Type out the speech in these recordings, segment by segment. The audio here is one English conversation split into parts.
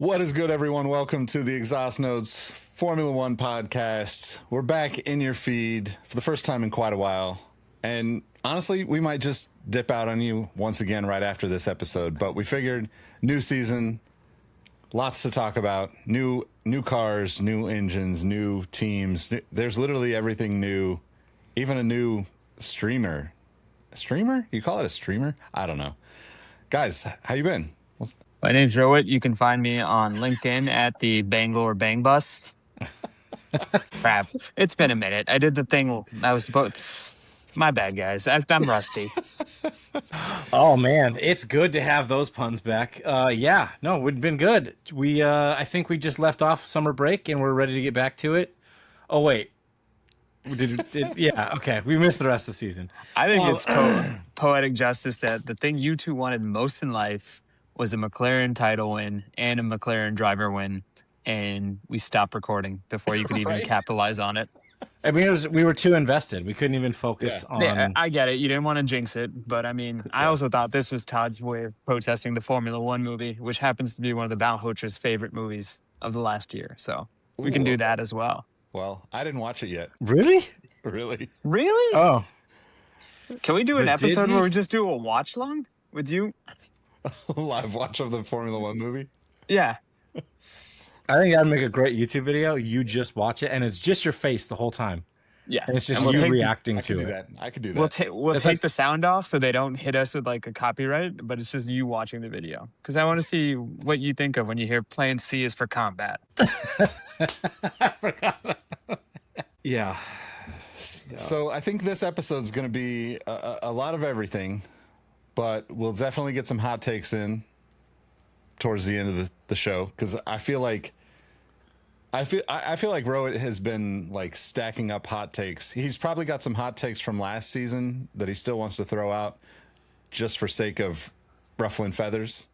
What is good, everyone? Welcome to the ExhaustNotes Formula One podcast. We're back in your feed for the first time in quite a while. And honestly, we might just dip out on you once again right after this episode. But we figured new season, lots to talk about, new cars, new engines, new teams. There's literally everything new, even a new streamer. A streamer? You call it a streamer? I don't know. Guys, how you been? My name's Rohit. You can find me on LinkedIn at the Bangalore Bang Bus. Crap. It's been a minute. I did the thing I was supposed. My bad, guys. I'm rusty. Oh man, it's good to have those puns back. We've been good. I think we just left off summer break and we're ready to get back to it. Oh wait, okay. We missed the rest of the season. I think it's poetic justice that the thing you two wanted most in life was a McLaren title win and a McLaren driver win, and we stopped recording before you could even capitalize on it. I mean, we were too invested. We couldn't even focus on. Yeah, I get it. You didn't want to jinx it, but I mean, I also thought this was Todd's way of protesting the Formula One movie, which happens to be one of the Balhocher's favorite movies of the last year. So we can do that as well. Well, I didn't watch it yet. Really? Really? Oh. Can we do an episode where we just do a watch long with you? Live watch of the Formula One movie? Yeah. I think that'd make a great YouTube video. You just watch it, and it's just your face the whole time. Yeah. And it's just you reacting to it. I could do that. We'll take the sound off so they don't hit us with like a copyright, but it's just you watching the video. Because I want to see what you think of when you hear Plan C is for combat. Yeah. So I think this episode's going to be a lot of everything, but we'll definitely get some hot takes in towards the end of the show, because I feel like Rohit has been like stacking up hot takes. He's probably got some hot takes from last season that he still wants to throw out just for sake of ruffling feathers.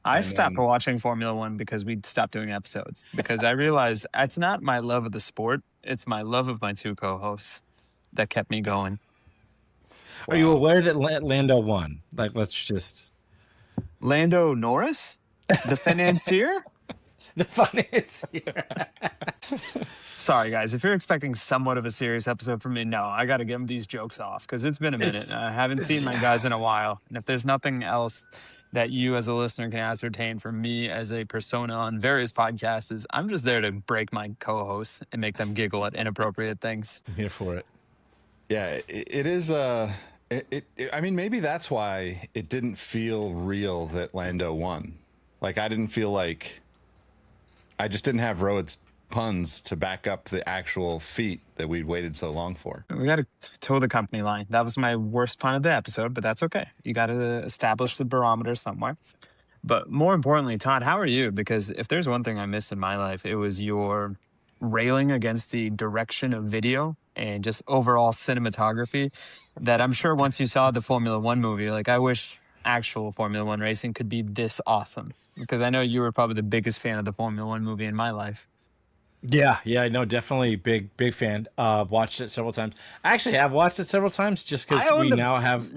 I stopped watching Formula One because we stopped doing episodes, because I realized it's not my love of the sport, it's my love of my two co-hosts that kept me going. Wow. Are you aware that Lando won? Like, let's just... Lando Norris? The financier? The financier. Sorry, guys. If you're expecting somewhat of a serious episode from me, no, I got to give these jokes off because it's been a minute. I haven't seen my guys in a while. And if there's nothing else that you as a listener can ascertain from me as a persona on various podcasts, is I'm just there to break my co-hosts and make them giggle at inappropriate things. I'm here for it. Yeah, it is. I mean, maybe that's why it didn't feel real that Lando won. Like, I didn't feel like... I just didn't have Rohit's puns to back up the actual feat that we'd waited so long for. We got to toe the company line. That was my worst pun of the episode, but that's okay. You got to establish the barometer somewhere. But more importantly, Todd, how are you? Because if there's one thing I missed in my life, it was your railing against the direction of video and just overall cinematography that I'm sure once you saw the Formula One movie, like, I wish actual Formula One racing could be this awesome, because I know you were probably the biggest fan of the Formula One movie in my life. Yeah, no, definitely big fan. Watched it several times. I actually have watched it several times just because we now have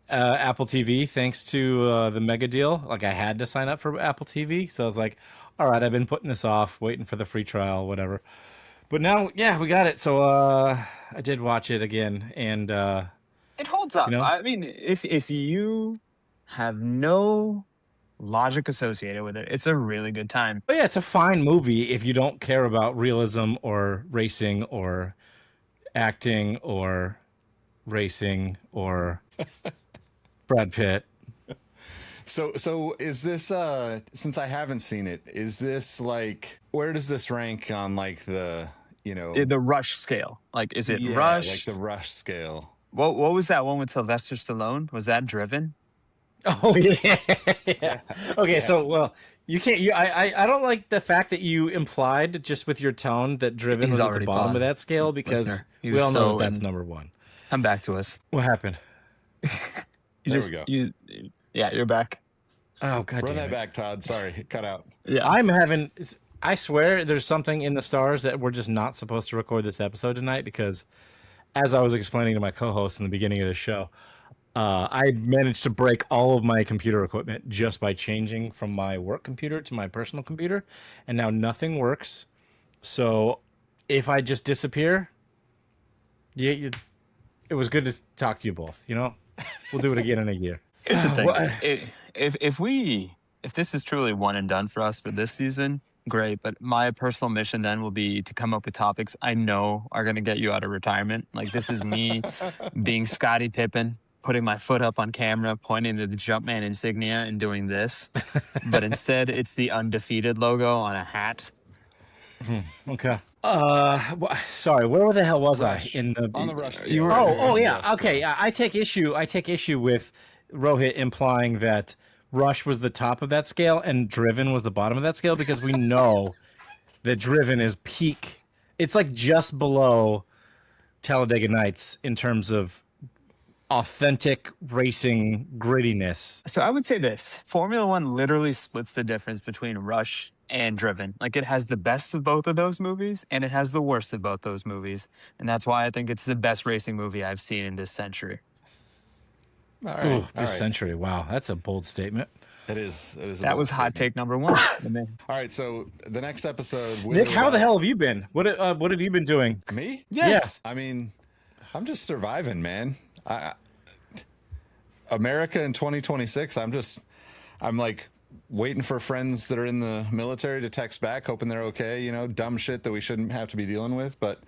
Apple TV thanks to the mega deal. Like, I had to sign up for Apple TV, so I was like, all right, I've been putting this off, waiting for the free trial, whatever. But now, yeah, we got it. So I did watch it again, and it holds up. You know? I mean, if you have no logic associated with it, it's a really good time. But yeah, it's a fine movie if you don't care about realism or racing or acting or racing or Brad Pitt. So is this since I haven't seen it, is this like, where does this rank on like the Rush scale? Like, is it Rush? Like the Rush scale. What was that one with Sylvester Stallone? Was that Driven? Oh yeah. Okay, so well, you can't. I don't like the fact that you implied just with your tone that Driven was at the bottom of that scale, because we all know that's number one. Come back to us. What happened? There we go. You're back. Oh god, run that back, Todd. Sorry, it cut out. Yeah, I swear there's something in the stars that we're just not supposed to record this episode tonight, because as I was explaining to my co-host in the beginning of the show, I managed to break all of my computer equipment just by changing from my work computer to my personal computer, and now nothing works. So if I just disappear, it was good to talk to you both. We'll do it again in a year. Here's the thing: if this is truly one and done for us for this season, great. But my personal mission then will be to come up with topics I know are going to get you out of retirement. Like this is me being Scottie Pippen, putting my foot up on camera, pointing to the Jumpman insignia, and doing this. But instead, it's the undefeated logo on a hat. Okay. Sorry. Where the hell was Rush. I On the Rush? You were, oh yeah. Okay. I take issue with Rohit implying that Rush was the top of that scale and Driven was the bottom of that scale, because we know that Driven is peak. It's like just below Talladega Nights in terms of authentic racing grittiness. So I would say this: Formula One literally splits the difference between Rush and Driven. Like it has the best of both of those movies and it has the worst of both those movies. And that's why I think it's the best racing movie I've seen in this century. All right. This century. Wow. That's a bold statement. It is. That was hot take number one. All right. So the next episode, Nick, how the hell have you been? What have you been doing? Me? Yes. Yeah. I mean, I'm just surviving, man. America in 2026. I'm like waiting for friends that are in the military to text back, hoping they're okay. Dumb shit that we shouldn't have to be dealing with. But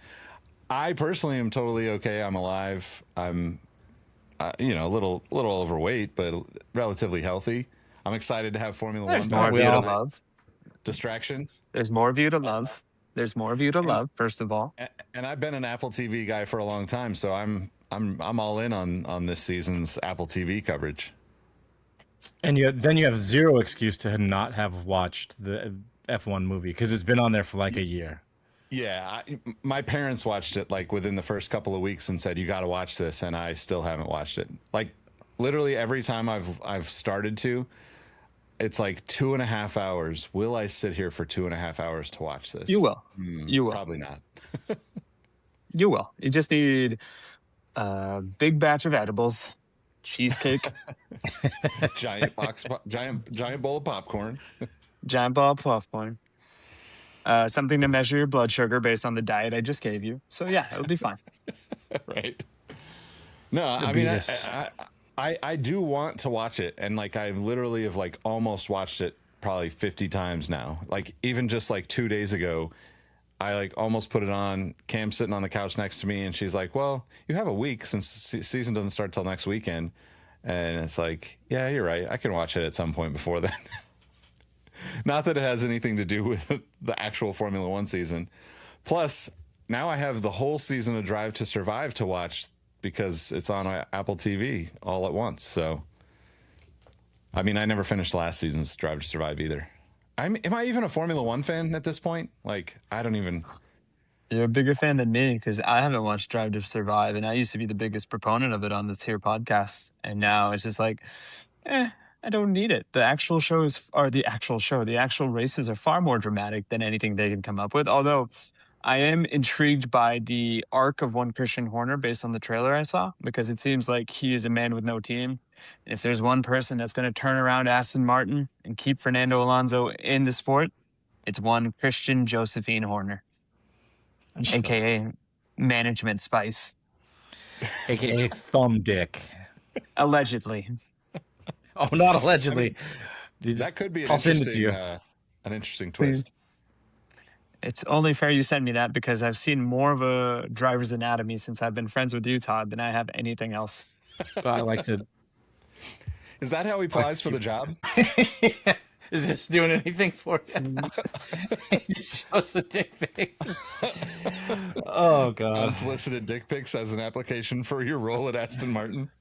I personally am totally okay. I'm alive. I'm, a little overweight, but relatively healthy. I'm excited to have Formula One. There's more of you to love. Distraction. There's more of you to love. There's more of you to love. First of all, and I've been an Apple TV guy for a long time, so I'm all in on this season's Apple TV coverage. And then you have zero excuse to not have watched the F1 movie because it's been on there for like a year. Yeah, my parents watched it like within the first couple of weeks and said, "You got to watch this," and I still haven't watched it. Like literally every time I've started to, it's like 2.5 hours. Will I sit here for 2.5 hours to watch this? You will. You will. Probably not. You will. You just need a big batch of edibles, cheesecake, giant bowl of popcorn, giant ball of popcorn, something to measure your blood sugar based on the diet I just gave you. So yeah, it'll be fine. Right. No, I mean, I do want to watch it, and like I literally have like almost watched it probably 50 times now. Like even just like 2 days ago, I like almost put it on. Cam's sitting on the couch next to me, and she's like, "Well, you have a week since the season doesn't start till next weekend." And it's like, yeah, you're right. I can watch it at some point before then. Not that it has anything to do with the actual Formula One season. Plus, now I have the whole season of Drive to Survive to watch because it's on Apple TV all at once. So, I mean, I never finished last season's Drive to Survive either. Am I even a Formula One fan at this point? Like, I don't even. You're a bigger fan than me because I haven't watched Drive to Survive, and I used to be the biggest proponent of it on this here podcast. And now it's just like, I don't need it. The actual races are far more dramatic than anything they can come up with. Although I am intrigued by the arc of one Christian Horner based on the trailer I saw, because it seems like he is a man with no team. And if there's one person that's going to turn around Aston Martin and keep Fernando Alonso in the sport, it's one Christian Josephine Horner, a.k.a. Management Spice. A.k.a. Thumb Dick. Allegedly. Oh, not allegedly. That could be an interesting twist. Please. It's only fair you send me that because I've seen more of a driver's anatomy since I've been friends with you, Todd, than I have anything else. I like to. Is that how he applies for the job? Is this doing anything for you? He just shows a dick pic. Oh, God. Unsolicited dick pics as an application for your role at Aston Martin.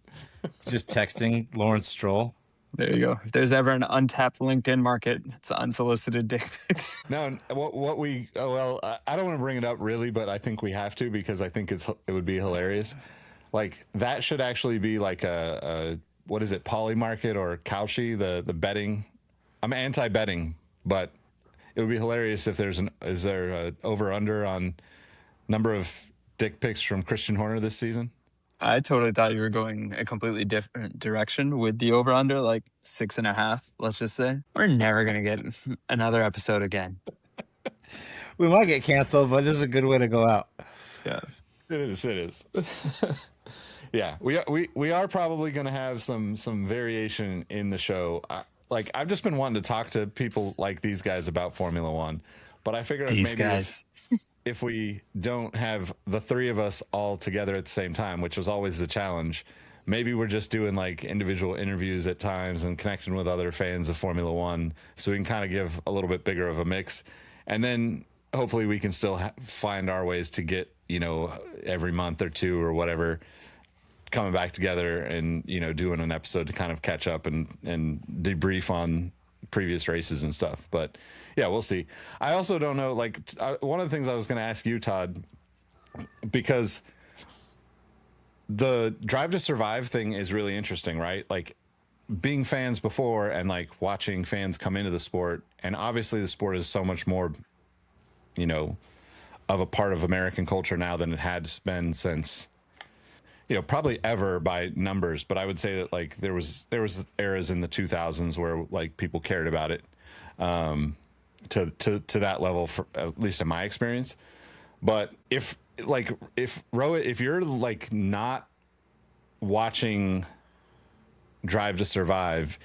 Just texting Lawrence Stroll. There you go. If there's ever an untapped LinkedIn market, it's unsolicited dick pics. No, I don't want to bring it up really, but I think we have to because I think it would be hilarious. Like that should actually be like a what is it, Polymarket or Kalshi, the betting. I'm anti-betting, but it would be hilarious if is there a over under on number of dick pics from Christian Horner this season? I totally thought you were going a completely different direction with the over under, like 6.5, let's just say. We're never going to get another episode again. We might get canceled, but this is a good way to go out. Yeah. It is. It is. Yeah, we are probably going to have some variation in the show. Like I've just been wanting to talk to people like these guys about Formula One, but I figured These maybe guys. if we don't have the three of us all together at the same time, which was always the challenge, maybe we're just doing like individual interviews at times and connecting with other fans of Formula One, so we can kind of give a little bit bigger of a mix, and then hopefully we can still find our ways to get, you know, every month or two or whatever, coming back together and, you know, doing an episode to kind of catch up and debrief on previous races and stuff. But yeah, we'll see. I also don't know, like one of the things I was going to ask you, Todd, because the Drive to Survive thing is really interesting, right? Like being fans before and like watching fans come into the sport, and obviously the sport is so much more, you know, of a part of American culture now than it had been since, you know, probably ever by numbers. But I would say that like there was eras in the 2000s where like people cared about it to that level, for at least in my experience. But if Rohit, if you're like not watching Drive to Survive,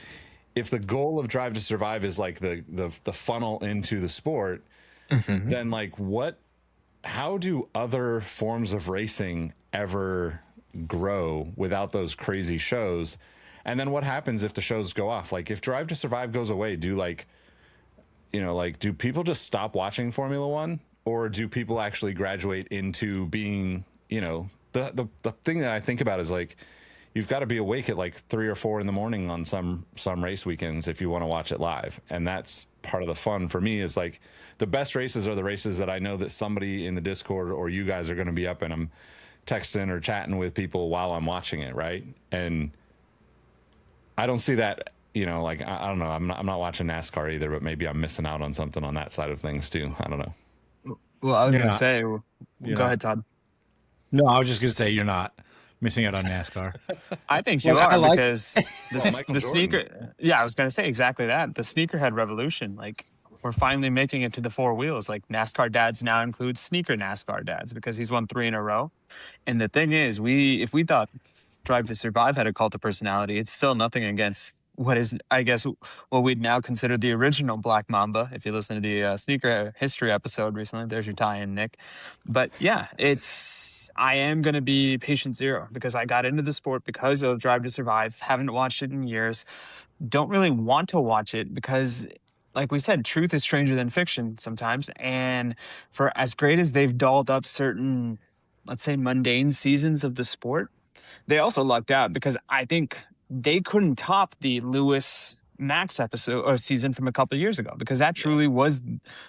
if the goal of Drive to Survive is like the funnel into the sport, then like how do other forms of racing ever grow without those crazy shows? And then what happens if the shows go off? Like if Drive to Survive goes away, do like, you know, like do people just stop watching Formula One, or do people actually graduate into being, you know, the thing that I think about is like, you've got to be awake at like 3 or 4 in the morning on some race weekends if you want to watch it live. And that's part of the fun for me, is like the best races are the races that I know that somebody in the Discord or you guys are going to be up and I'm texting or chatting with people while I'm watching it. Right. And I don't see that, you know, like, I don't know. I'm not watching NASCAR either, but maybe I'm missing out on something on that side of things too. I don't know. Well, I was going to not. say, You're go not. ahead, Todd. No, I was just going to say you're not missing out on NASCAR. I think you Like, are, I like- because the sneaker. Yeah, I was going to say exactly that. The sneakerhead revolution. Like, we're finally making it to the 4 wheels. Like, NASCAR dads now include sneaker NASCAR dads because he's won 3 in a row. And the thing is, if we thought Drive to Survive had a cult of personality, it's still nothing against what is, I guess, what we'd now consider the original Black Mamba. If you listen to the sneaker history episode recently, there's your tie-in, Nick. But yeah, I am going to be patient zero because I got into the sport because of Drive to Survive. Haven't watched it in years. Don't really want to watch it because, like we said, truth is stranger than fiction sometimes. And for as great as they've dolled up certain, let's say, mundane seasons of the sport, they also lucked out because I think they couldn't top the Lewis Max episode or season from a couple of years ago, because that truly was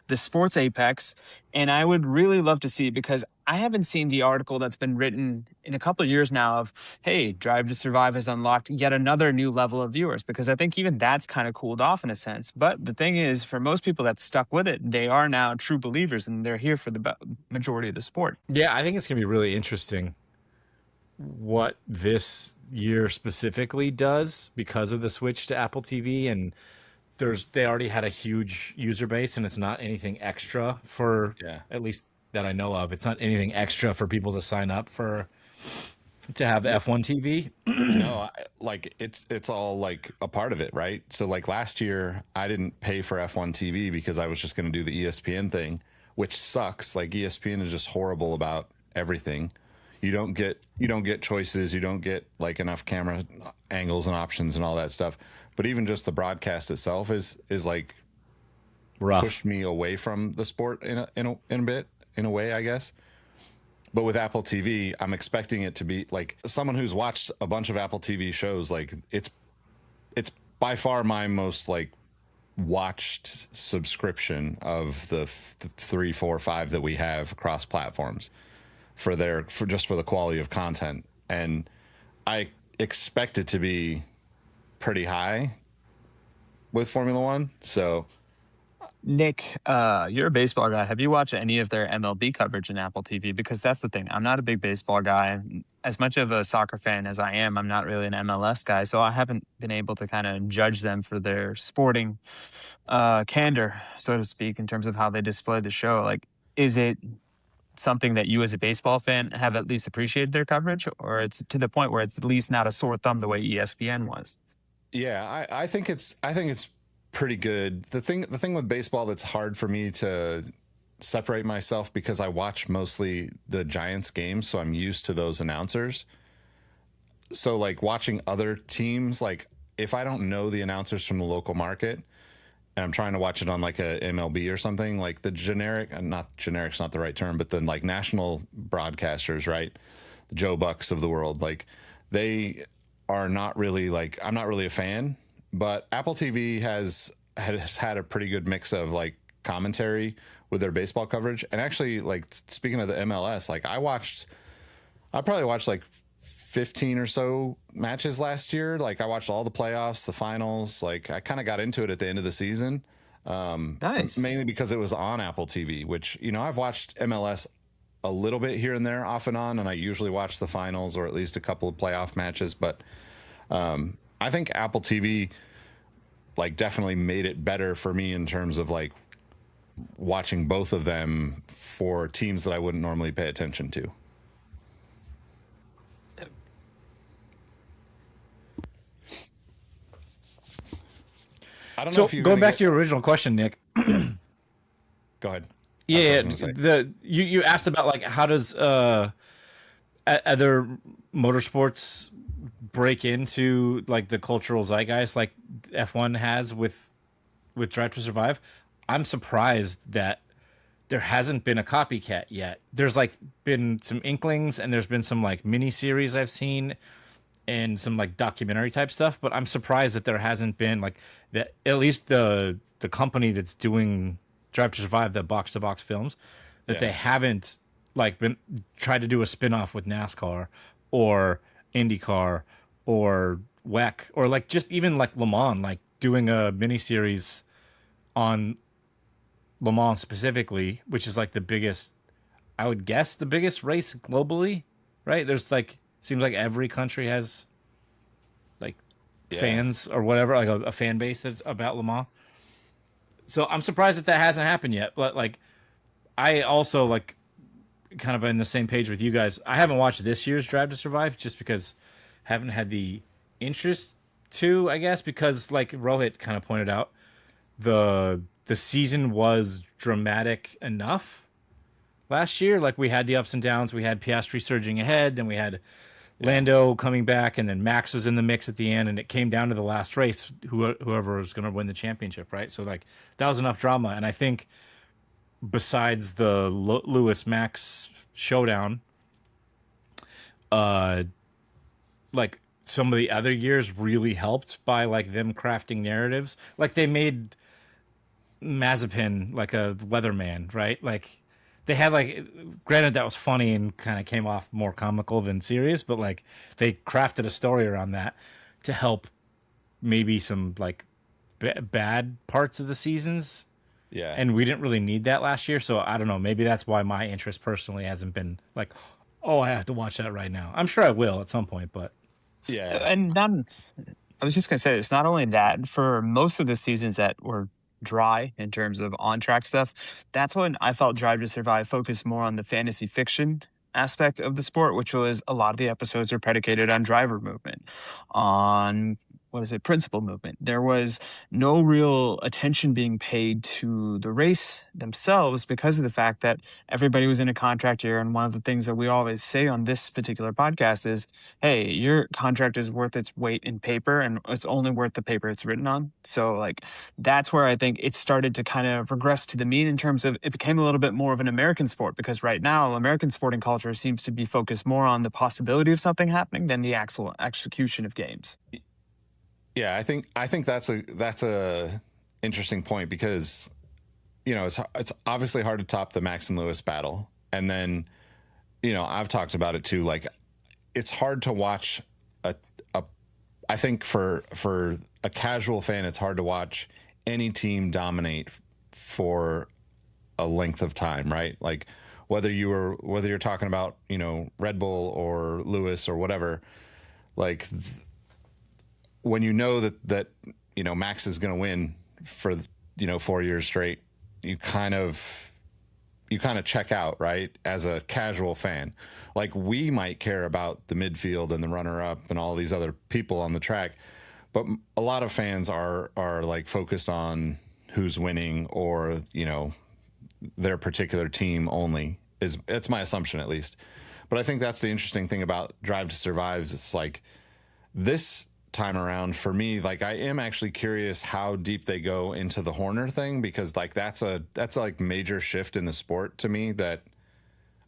the sports apex. And I would really love to see, because I haven't seen the article that's been written in a couple of years now of, hey, Drive to Survive has unlocked yet another new level of viewers, because I think even that's kind of cooled off in a sense. But the thing is, for most people that stuck with it, they are now true believers and they're here for the majority of the sport. Yeah, I think it's going to be really interesting what this year specifically does because of the switch to Apple TV, and they already had a huge user base, and it's not anything extra for at least that I know of. It's not anything extra for people to sign up for to have F1 TV. No, like it's all like a part of it, right? So like last year I didn't pay for F1 TV because I was just going to do the ESPN thing, which sucks. Like ESPN is just horrible about everything. You don't get choices. You don't get like enough camera angles and options and all that stuff. But even just the broadcast itself is like rough. Pushed me away from the sport in a way, I guess. But with Apple TV, I'm expecting it to be like, someone who's watched a bunch of Apple TV shows. Like it's by far my most like watched subscription of the 3, 4, 5 that we have across platforms. For the quality of content, and I expect it to be pretty high with Formula One. So Nick, you're a baseball guy. Have you watched any of their MLB coverage in Apple TV? Because that's the thing. I'm not a big baseball guy. As much of a soccer fan as I am, I'm not really an MLS guy. So I haven't been able to kind of judge them for their sporting candor, so to speak, in terms of how they display the show. Like, is it something that you as a baseball fan have at least appreciated their coverage, or it's to the point where it's at least not a sore thumb the way ESPN was? Yeah, I think it's pretty good. The thing with baseball that's hard for me to separate myself, because I watch mostly the Giants games, so I'm used to those announcers. So like watching other teams, like if I don't know the announcers from the local market and I'm trying to watch it on like a MLB or something, like the not generic's not the right term, but the like national broadcasters, right? The Joe Bucks of the world, like they are not really like, I'm not really a fan, but Apple TV has had a pretty good mix of like commentary with their baseball coverage. And actually, like speaking of the MLS, like I probably watched like 15 or so matches last year. Like I watched all the playoffs, the finals. Like I kind of got into it at the end of the season, Nice. mainly because it was on Apple TV, which, you know, I've watched MLS a little bit here and there off and on, and I usually watch the finals or at least a couple of playoff matches. But I think Apple TV like definitely made it better for me in terms of like watching both of them for teams that I wouldn't normally pay attention to. I don't know So if you're going back to your original question, Nick. Go ahead. Yeah, you asked about like how does other motorsports break into like the cultural zeitgeist like F1 has with Drive to Survive. I'm surprised that there hasn't been a copycat yet. There's like been some inklings and there's been some like mini series I've seen and some like documentary type stuff, but I'm surprised that there hasn't been like that, at least the company that's doing Drive to Survive, the box to box films, that they haven't like been tried to do a spin-off with NASCAR or IndyCar or WEC or like just even like Le Mans, like doing a mini series on Le Mans specifically, which is like the biggest, I would guess the biggest race globally, right? There's like, seems like every country has like fans or whatever, like a fan base that's about Le Mans. So I'm surprised that hasn't happened yet. But like, I also like kind of in the same page with you guys. I haven't watched this year's Drive to Survive just because I haven't had the interest to, I guess, because like Rohit kind of pointed out, the season was dramatic enough last year. Like we had the ups and downs. We had Piastri surging ahead, then we had Lando coming back, and then Max was in the mix at the end, and it came down to the last race, whoever was going to win the championship, right? So like that was enough drama, and I think besides the Lewis Max showdown, like some of the other years really helped by like them crafting narratives. Like they made Mazepin like a weatherman, right? Like they had like, granted that was funny and kind of came off more comical than serious, but like they crafted a story around that to help maybe some like bad parts of the seasons. Yeah. And we didn't really need that last year. So I don't know. Maybe that's why my interest personally hasn't been like, oh, I have to watch that right now. I'm sure I will at some point, but. Yeah. And then I was just going to say, it's not only that, for most of the seasons that were dry in terms of on-track stuff, that's when I felt Drive to Survive focused more on the fantasy fiction aspect of the sport, which was a lot of the episodes are predicated on driver movement, on principal movement. There was no real attention being paid to the race themselves because of the fact that everybody was in a contract year. And one of the things that we always say on this particular podcast is, hey, your contract is worth its weight in paper, and it's only worth the paper it's written on. So like that's where I think it started to kind of regress to the mean in terms of it became a little bit more of an American sport, because right now American sporting culture seems to be focused more on the possibility of something happening than the actual execution of games. Yeah, I think that's a interesting point, because you know, it's obviously hard to top the Max and Lewis battle. And then, you know, I've talked about it too, like it's hard to watch I think for a casual fan, it's hard to watch any team dominate for a length of time, right? Like whether you're talking about, Red Bull or Lewis or whatever, like when you know that Max is going to win for 4 years straight, you kind of check out, right? As a casual fan, like we might care about the midfield and the runner up and all these other people on the track, but a lot of fans are like focused on who's winning or their particular team only. It's my assumption, at least. But I think that's the interesting thing about Drive to Survive. It's like this time around for me, like I am actually curious how deep they go into the Horner thing, because like that's a like major shift in the sport to me that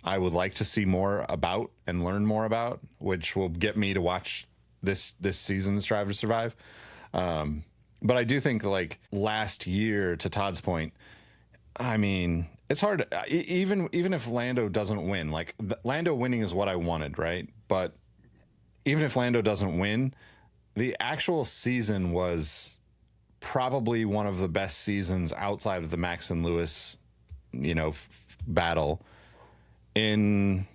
I would like to see more about and learn more about, which will get me to watch this season's Drive to Survive. But I do think like last year, to Todd's point, I mean, it's hard even if Lando doesn't win. Like Lando winning is what I wanted, right? But even if Lando doesn't win, the actual season was probably one of the best seasons outside of the Max and Lewis, battle in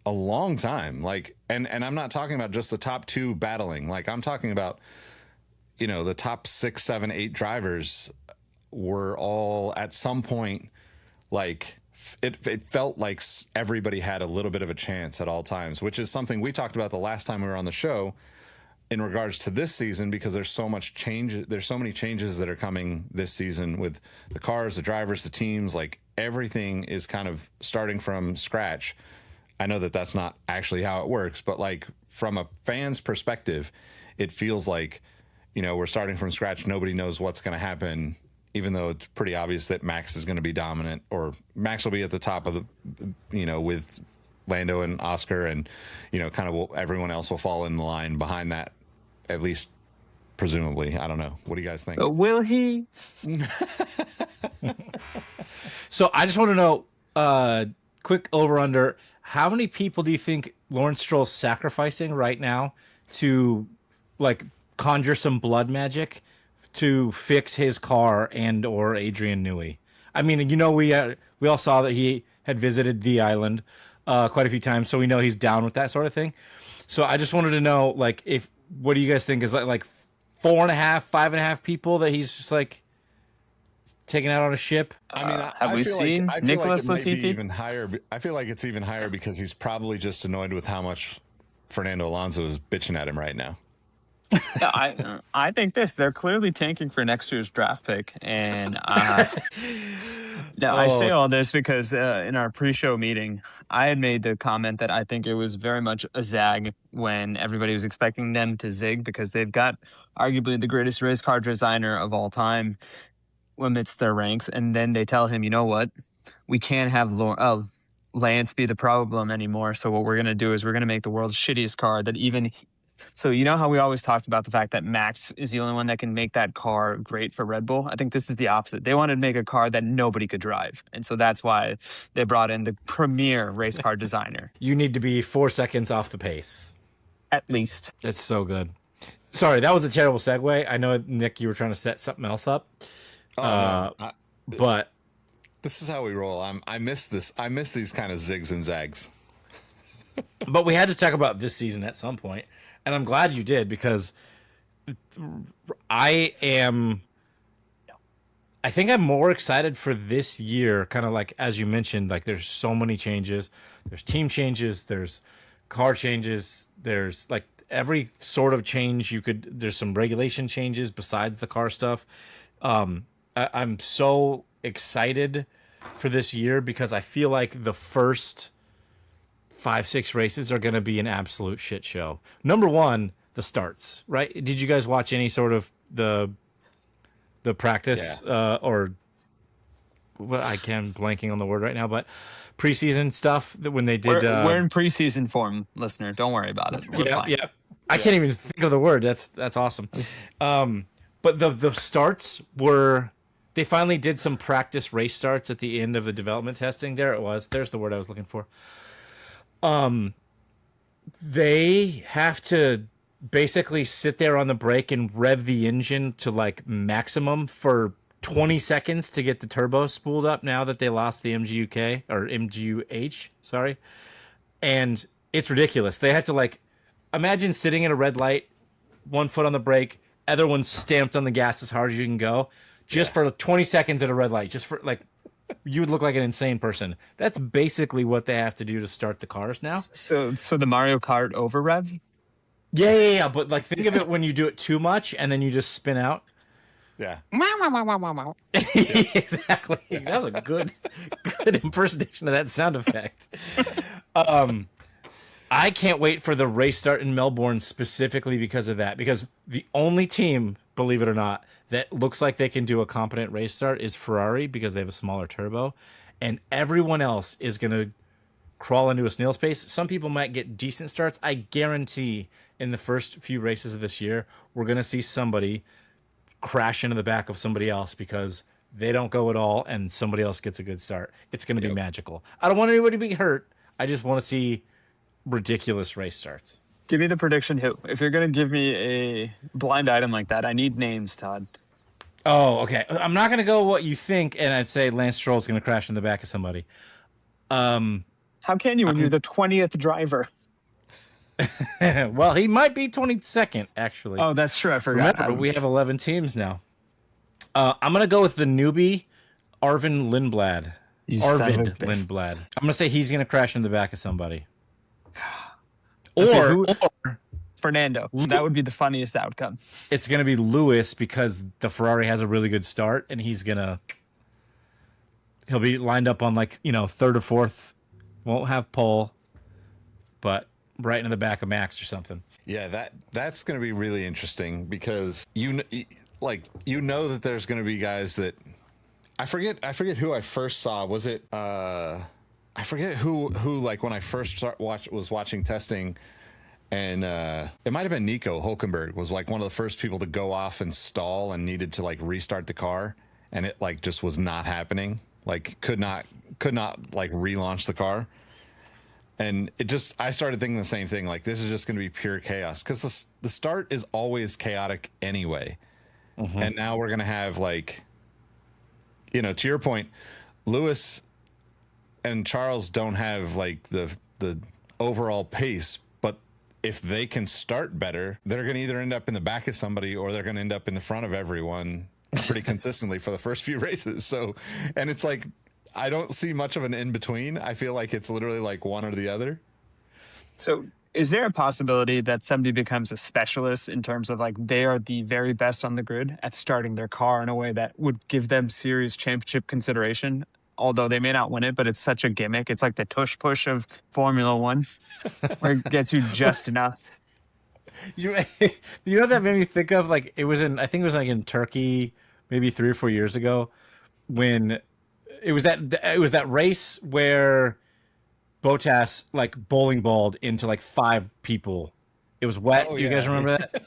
a long time. Like, and I'm not talking about just the top two battling. Like I'm talking about, the top 6, 7, 8 drivers were all at some point, like it felt like everybody had a little bit of a chance at all times, which is something we talked about the last time we were on the show in regards to this season, because there's so much change. There's so many changes that are coming this season with the cars, the drivers, the teams, like everything is kind of starting from scratch. I know that that's not actually how it works, but like from a fan's perspective, it feels like, we're starting from scratch. Nobody knows what's going to happen, even though it's pretty obvious that Max is going to be dominant, or Max will be at the top of the, with Lando and Oscar, and, kind of everyone else will fall in the line behind that, at least presumably. I don't know. What do you guys think? But will he? So I just want to know, quick over under, how many people do you think Lawrence Stroll's sacrificing right now to like conjure some blood magic to fix his car and or Adrian Newey? I mean, we all saw that he had visited the island quite a few times, so we know he's down with that sort of thing. So I just wanted to know, like, what do you guys think is like 4.5, 5.5 people that he's just like taking out on a ship? I mean, have we seen Nicholas Latifi? Even higher. I feel like it's even higher because he's probably just annoyed with how much Fernando Alonso is bitching at him right now. Yeah, I think they're clearly tanking for next year's draft pick, and now I say all this because in our pre-show meeting, I had made the comment that I think it was very much a zag when everybody was expecting them to zig, because they've got arguably the greatest race car designer of all time amidst their ranks, and then they tell him, you know what, we can't have Lance be the problem anymore. So what we're going to do is we're going to make the world's shittiest car that even. So you know how we always talked about the fact that Max is the only one that can make that car great for Red Bull? I think this is the opposite. They wanted to make a car that nobody could drive. And so that's why they brought in the premier race car designer. You need to be 4 seconds off the pace. At least. It's so good. Sorry, that was a terrible segue. I know, Nick, you were trying to set something else up. But this is how we roll. I miss this. I miss these kind of zigs and zags. But we had to talk about this season at some point. And I'm glad you did, because I think I'm more excited for this year, kind of like, as you mentioned, like there's so many changes. There's team changes, there's car changes, there's like every sort of change there's some regulation changes besides the car stuff. I'm so excited for this year because I feel like the first 5-6 races are going to be an absolute shit show. Number one, the starts, right? Did you guys watch any sort of the practice or what? I can't blanking on the word right now, but preseason stuff that when they did. We're in preseason form, listener. Don't worry about it. We're fine. Yeah. I can't even think of the word. That's awesome. But the starts were. They finally did some practice race starts at the end of the development testing. There it was. There's the word I was looking for. They have to basically sit there on the brake and rev the engine to like maximum for 20 seconds to get the turbo spooled up now that they lost the MGUK or MGUH, sorry. And it's ridiculous. They have to like imagine sitting at a red light, one foot on the brake, other one stamped on the gas as hard as you can go, just for 20 seconds at a red light. Just for like, you would look like an insane person. That's basically what they have to do to start the cars now. So the Mario Kart over rev. Yeah. But like, think of it when you do it too much and then you just spin out. Yeah. Exactly. That was a good impersonation of that sound effect. I can't wait for the race start in Melbourne specifically because of that. Because the only team, believe it or not, that looks like they can do a competent race start is Ferrari because they have a smaller turbo. And everyone else is going to crawl into a snail's pace. Some people might get decent starts. I guarantee in the first few races of this year, we're going to see somebody crash into the back of somebody else because they don't go at all and somebody else gets a good start. It's going to be magical. I don't want anybody to be hurt. I just want to see ridiculous race starts. Give me the prediction who. If you're going to give me a blind item like that, I need names, Todd. Oh, okay. I'm not going to go what you think, and I'd say Lance Stroll's going to crash in the back of somebody. How can you when you're the 20th driver? Well, he might be 22nd, actually. Oh, that's true. I forgot. Remember, we have 11 teams now. I'm going to go with the newbie, Arvind Lindblad. Lindblad. I'm going to say he's going to crash in the back of somebody. Or Fernando. That would be the funniest outcome. It's going to be Lewis because the Ferrari has a really good start, and he'll be lined up on like, third or fourth. Won't have pole, but right into the back of Max or something. Yeah, that's going to be really interesting because you know that there's going to be guys that I forget who I first saw. Was it I forget who like when I first was watching testing, and it might have been Nico Hulkenberg was like one of the first people to go off and stall and needed to like restart the car, and it like just was not happening. Like could not like relaunch the car. And I started thinking the same thing. Like, this is just going to be pure chaos because the start is always chaotic anyway. Mm-hmm. And now we're going to have like, to your point, Lewis and Charles don't have like the overall pace, but if they can start better, they're going to either end up in the back of somebody or they're going to end up in the front of everyone pretty consistently for the first few races. So, and it's like, I don't see much of an in-between. I feel like it's literally like one or the other. So is there a possibility that somebody becomes a specialist in terms of like they are the very best on the grid at starting their car in a way that would give them series championship consideration? Although they may not win it, but it's such a gimmick. It's like the tush push of Formula One where it gets you just enough. You know that made me think of like I think it was like in Turkey maybe 3 or 4 years ago when it was that race where Bottas like bowling balled into like 5 people. It was wet. Oh, you guys remember that?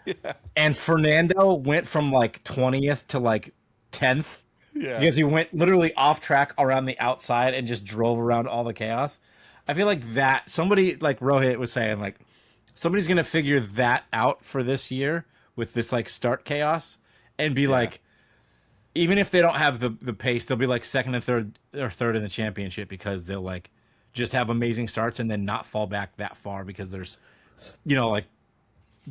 Yeah. And Fernando went from like 20th to like 10th. Yeah. Because he went literally off track around the outside and just drove around all the chaos. I feel like that somebody like Rohit was saying like somebody's going to figure that out for this year with this like start chaos and be like, even if they don't have the pace, they'll be like second and third in the championship because they'll like just have amazing starts and then not fall back that far because there's, like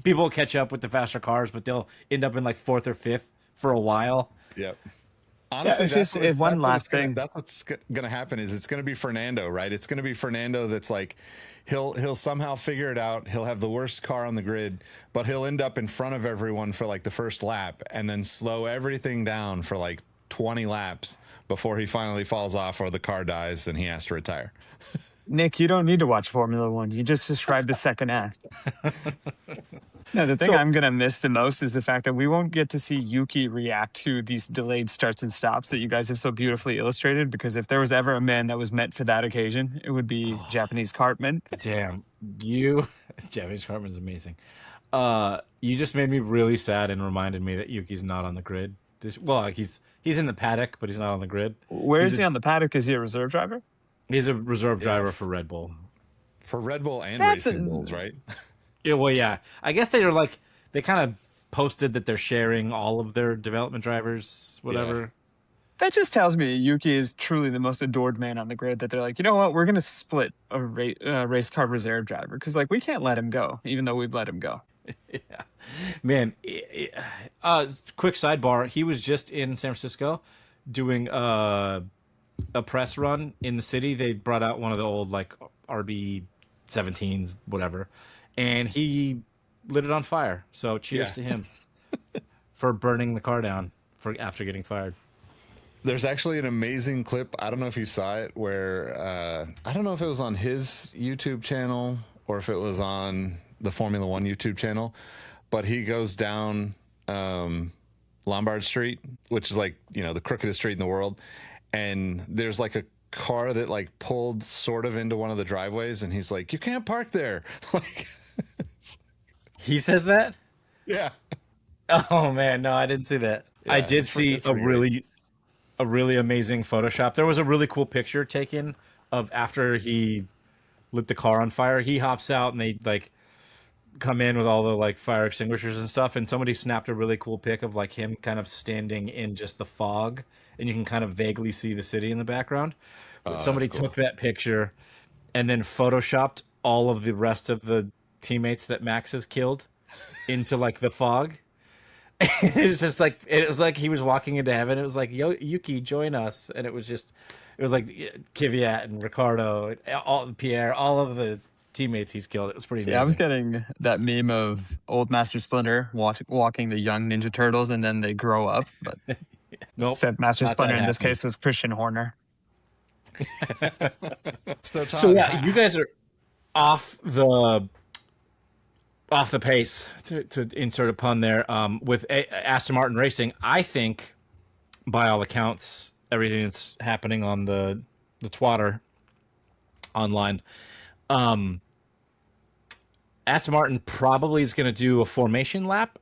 people will catch up with the faster cars, but they'll end up in like 4th or 5th for a while. Yep. Honestly, that's what's going to happen is it's going to be Fernando, right? It's going to be Fernando that's like, he'll somehow figure it out. He'll have the worst car on the grid, but he'll end up in front of everyone for like the first lap and then slow everything down for like 20 laps before he finally falls off or the car dies and he has to retire. Nick, you don't need to watch Formula One. You just described the second act. No, the thing I'm going to miss the most is the fact that we won't get to see Yuki react to these delayed starts and stops that you guys have so beautifully illustrated, because if there was ever a man that was meant for that occasion, it would be Japanese Cartman. Damn, Japanese Cartman is amazing. You just made me really sad and reminded me that Yuki's not on the grid. He's in the paddock, but he's not on the grid. Where is he on the paddock? Is he a reserve driver? He's a reserve driver for Red Bull. For Red Bull and Racing Bulls, right? Yeah, well, yeah. I guess they kind of posted that they're sharing all of their development drivers, whatever. Yeah. That just tells me Yuki is truly the most adored man on the grid. That they're like, you know what, we're gonna split a race car reserve driver because like we can't let him go, even though we've let him go. Yeah, man. Quick sidebar: he was just in San Francisco doing a press run in the city. They brought out one of the old like RB17s, whatever, and he lit it on fire. So cheers to him for burning the car down after getting fired. There's actually an amazing clip. I don't know if you saw it where I don't know if it was on his YouTube channel or if it was on the Formula One YouTube channel, but he goes down Lombard Street, which is like, you know, the crookedest street in the world. And there's like a car that like pulled sort of into one of the driveways. And he's like, you can't park there. Like, he says that? Yeah. Oh man, no, I didn't see that. Yeah, I did see a really amazing Photoshop. There was a really cool picture taken of after he lit the car on fire. He hops out and they like come in with all the like fire extinguishers and stuff. And somebody snapped a really cool pic of like him kind of standing in just the fog, and you can kind of vaguely see the city in the background. But somebody took that picture and then photoshopped all of the rest of the teammates that Max has killed into like the fog. It was just like, it was like he was walking into heaven. It was like, yo, Yuki, join us. And it was like Kvyat and Ricardo, and Pierre, all of the teammates he's killed. It was pretty amazing. I was getting that meme of old Master Splinter walking the young Ninja Turtles and then they grow up. But nope, except Master Splinter in this case was Christian Horner. So, Todd, so yeah, you guys are off the pace, to insert a pun there, with Aston Martin Racing. I think, by all accounts, everything that's happening on the twatter online, Aston Martin probably is going to do a formation lap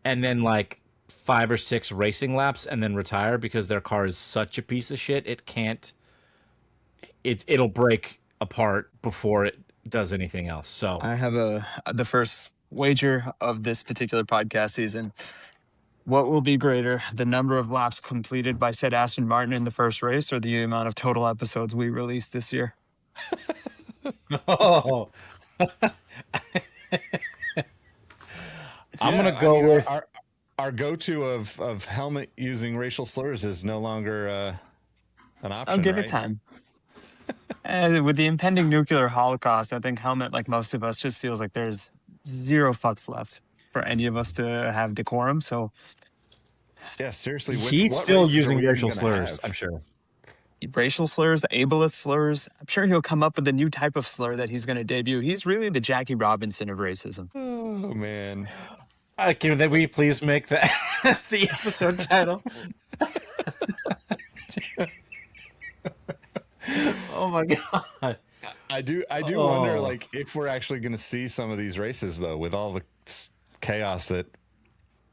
and then like 5 or 6 racing laps and then retire because their car is such a piece of shit. It'll break apart before it does anything else. So I have the first wager of this particular podcast season. What will be greater, the number of laps completed by said Aston Martin in the first race, or the amount of total episodes we released this year? Oh, I'm gonna go with our go-to of helmet using racial slurs is no longer an option. I'll give right? it time. With the impending nuclear holocaust, I think Helmet, like most of us, just feels like there's zero fucks left for any of us to have decorum. So, yeah, seriously, he's still using racial slurs, I'm sure. Racial slurs, ableist slurs. I'm sure he'll come up with a new type of slur that he's going to debut. He's really the Jackie Robinson of racism. Oh man! Can we please make that the episode title? Oh my god! I do wonder, like, if we're actually going to see some of these races though, with all the chaos that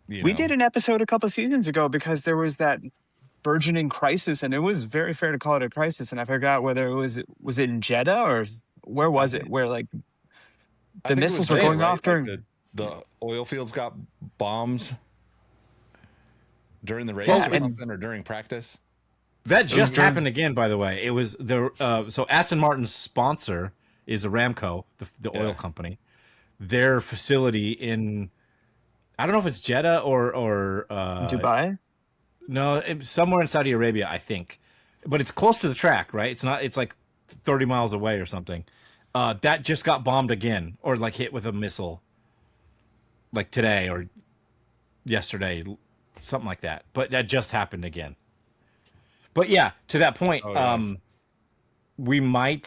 we did an episode a couple seasons ago because there was that burgeoning crisis, and it was very fair to call it a crisis. And I forgot whether it was it in Jeddah or where was it, where like the missiles were going off during the oil fields got bombed during the race or something, or during practice. That just happened again, by the way. It was so Aston Martin's sponsor is Aramco, the oil company. Their facility in, I don't know if it's Jeddah or Dubai. No, somewhere in Saudi Arabia, I think. But it's close to the track, right? It's not. It's like 30 miles away or something. That just got bombed again, or like hit with a missile, like today or yesterday, something like that. But that just happened again. But yeah, to that point, we might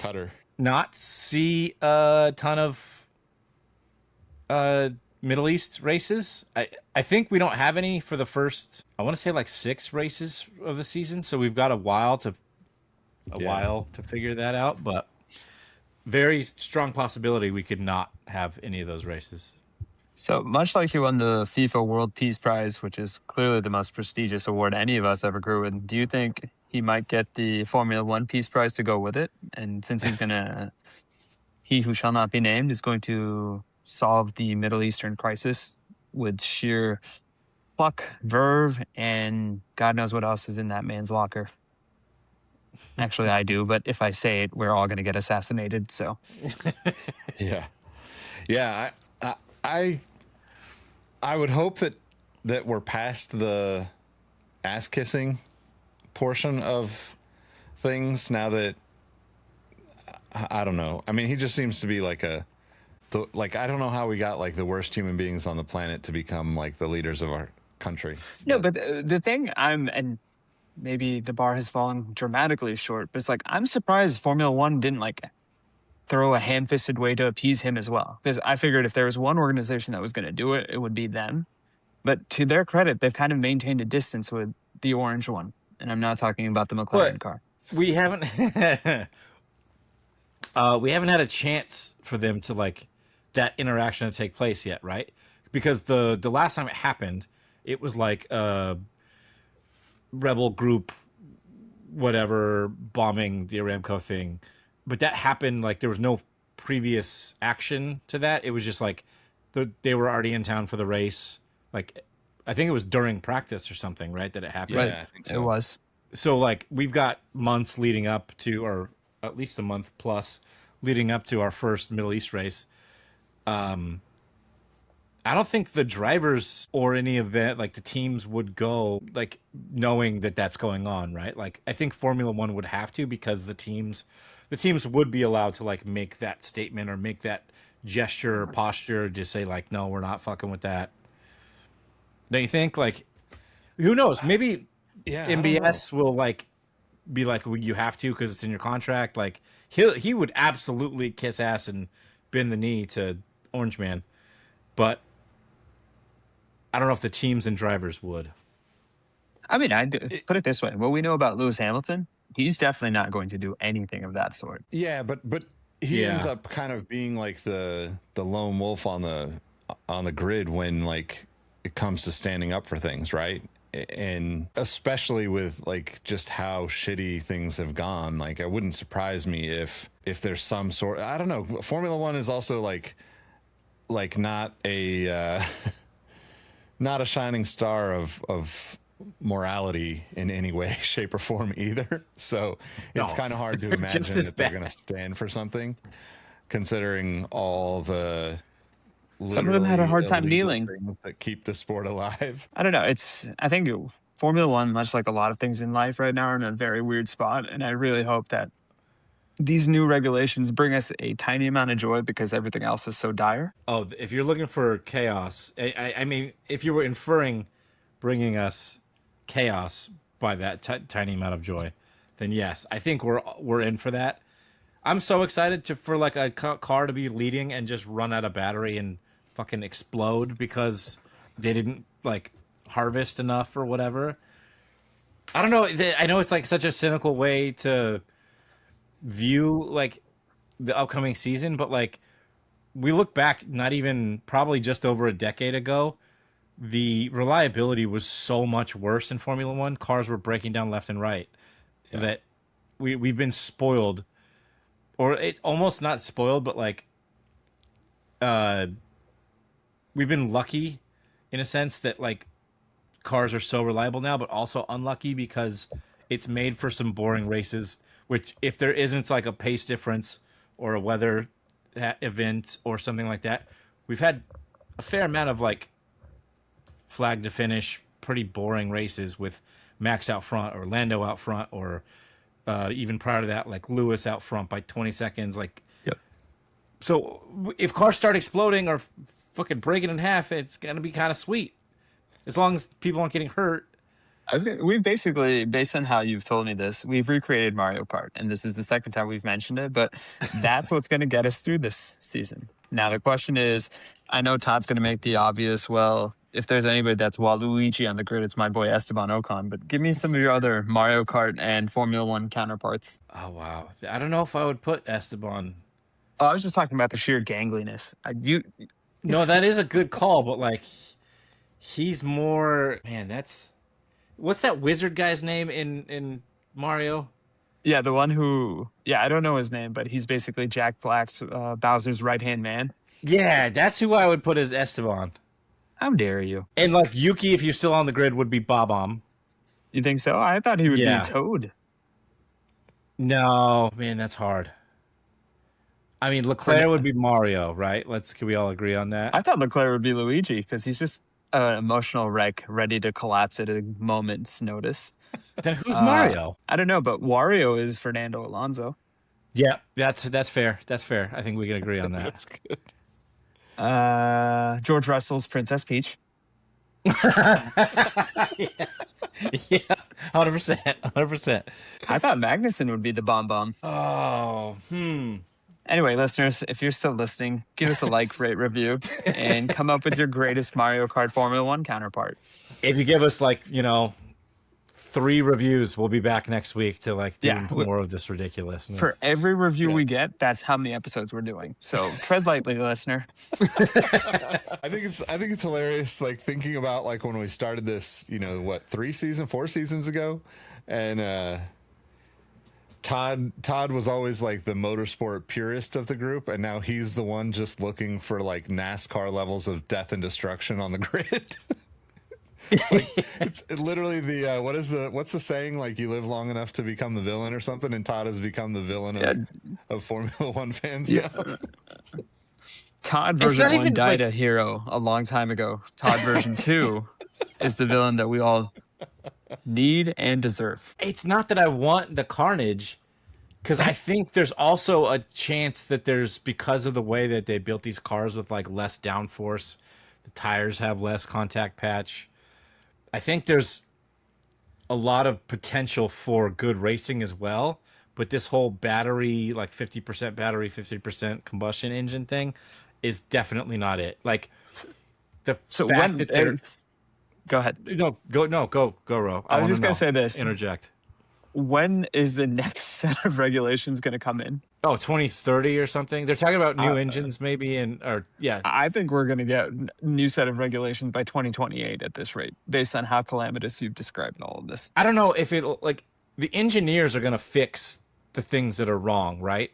not see a ton of Middle East races. I think we don't have any for the first, I want to say like 6 races of the season. So we've got a while to figure that out. But very strong possibility we could not have any of those races. So much like he won the FIFA World Peace Prize, which is clearly the most prestigious award any of us ever grew in, do you think he might get the Formula One Peace Prize to go with it? And since he who shall not be named is going to solve the Middle Eastern crisis with sheer pluck, verve, and God knows what else is in that man's locker. Actually, I do, but if I say it, we're all going to get assassinated. So, Yeah, yeah. I would hope that we're past the ass kissing portion of things now that I don't know. I mean, he just seems to be like I don't know how we got like the worst human beings on the planet to become like the leaders of our country. no, but the thing and maybe the bar has fallen dramatically short, but it's like, I'm surprised Formula One didn't like throw a ham-fisted way to appease him as well. Because I figured if there was one organization that was going to do it, it would be them. But to their credit, they've kind of maintained a distance with the orange one. And I'm not talking about the McLaren car. We haven't we haven't had a chance for them to like that interaction to take place yet, right? Because the last time it happened, it was like a rebel group, whatever, bombing the Aramco thing. But that happened like there was no previous action to that. It was just like they were already in town for the race. Like I think it was during practice or something, right? That it happened. Right. Yeah, I think so. It was. So like we've got months leading up to, or at least a month plus leading up to our first Middle East race. I don't think the drivers or any of that, like the teams would go like knowing that that's going on, right? Like I think Formula One would have to, because the teams would be allowed to like make that statement or make that gesture or posture to say like, no, we're not fucking with that. Don't you think? Like, who knows? Maybe MBS will like be like, well, you have to because it's in your contract. Like he would absolutely kiss ass and bend the knee to Orange Man, but I don't know if the teams and drivers would. I mean, put it this way. What we know about Lewis Hamilton, he's definitely not going to do anything of that sort. Yeah, but he ends up kind of being like the lone wolf on the grid when like it comes to standing up for things, right? And especially with like just how shitty things have gone, like it wouldn't surprise me if there's some sort, I don't know, Formula One is also like not a not a shining star of morality in any way, shape, or form either. So it's kind of hard to imagine that they're going to stand for something, considering all the some of them had a hard time kneeling that keep the sport alive. I don't know. I think Formula One, much like a lot of things in life right now, are in a very weird spot. And I really hope that these new regulations bring us a tiny amount of joy because everything else is so dire. Oh, if you're looking for chaos, I mean, if you were inferring bringing us chaos by that tiny amount of joy, then yes, I think we're in for that. I'm so excited for like a car to be leading and just run out of battery and fucking explode because they didn't like harvest enough or whatever. I don't know. I know it's like such a cynical way to view like the upcoming season, but like we look back not even probably just over a decade ago, the reliability was so much worse in Formula One. Cars were breaking down left and right. Yeah. That we've been spoiled, or it almost not spoiled, but like we've been lucky in a sense that like cars are so reliable now, but also unlucky because it's made for some boring races, which if there isn't like a pace difference or a weather event or something like that, we've had a fair amount of like flag to finish, pretty boring races with Max out front or Lando out front, or even prior to that, like Lewis out front by 20 seconds. Like, yep. So if cars start exploding or fucking breaking in half, it's going to be kind of sweet. As long as people aren't getting hurt. We've basically, based on how you've told me this, we've recreated Mario Kart, and this is the second time we've mentioned it, but that's what's going to get us through this season. Now, the question is, I know Todd's going to make the obvious, well, if there's anybody that's Waluigi on the grid, it's my boy Esteban Ocon, but give me some of your other Mario Kart and Formula One counterparts. Oh, wow. I don't know if I would put Esteban. Oh, I was just talking about the sheer gangliness. No, that is a good call, but like, he's more, man, that's... What's that wizard guy's name in Mario? Yeah, the one who... Yeah, I don't know his name, but he's basically Jack Black's Bowser's right-hand man. Yeah, that's who I would put as Esteban. How dare you? And like Yuki, if you're still on the grid, would be Bob-omb. You think so? I thought he would Yeah. be Toad. No, man, that's hard. I mean, Leclerc would be Mario, right? Can we all agree on that? I thought Leclerc would be Luigi because he's just an emotional wreck ready to collapse at a moment's notice. Then who's Mario? I don't know, but Wario is Fernando Alonso. Yeah, that's fair. That's fair. I think we can agree on that. That's good. George Russell's Princess Peach. Yeah, 100%. I thought Magnussen would be the Bomb Bomb. Oh, Anyway, listeners, if you're still listening, give us a like, rate, review, and come up with your greatest Mario Kart Formula One counterpart. If you give us 3 reviews, we'll be back next week to do more of this ridiculousness. For every review we get, that's how many episodes we're doing. So tread lightly, listener. I think it's hilarious, thinking about when we started this, 4 seasons ago, and Todd was always the motorsport purist of the group, and now he's the one just looking for NASCAR levels of death and destruction on the grid. It's literally what's the saying, you live long enough to become the villain or something, and Todd has become the villain of Formula One fans now. Todd version 1 died a hero a long time ago. Todd version 2 is the villain that we all need and deserve. It's not that I want the carnage, because I think there's also a chance that because of the way that they built these cars with less downforce, the tires have less contact patch. I think there's a lot of potential for good racing as well, but this whole battery, 50% battery, 50% combustion engine thing is definitely not it. The fact that they're... Go ahead. Go, Ro. I was just going to say this. Interject. When is the next set of regulations going to come in? Oh, 2030 or something? They're talking about new engines maybe, I think we're going to get a new set of regulations by 2028 at this rate, based on how calamitous you've described all of this. I don't know if the engineers are going to fix the things that are wrong, right?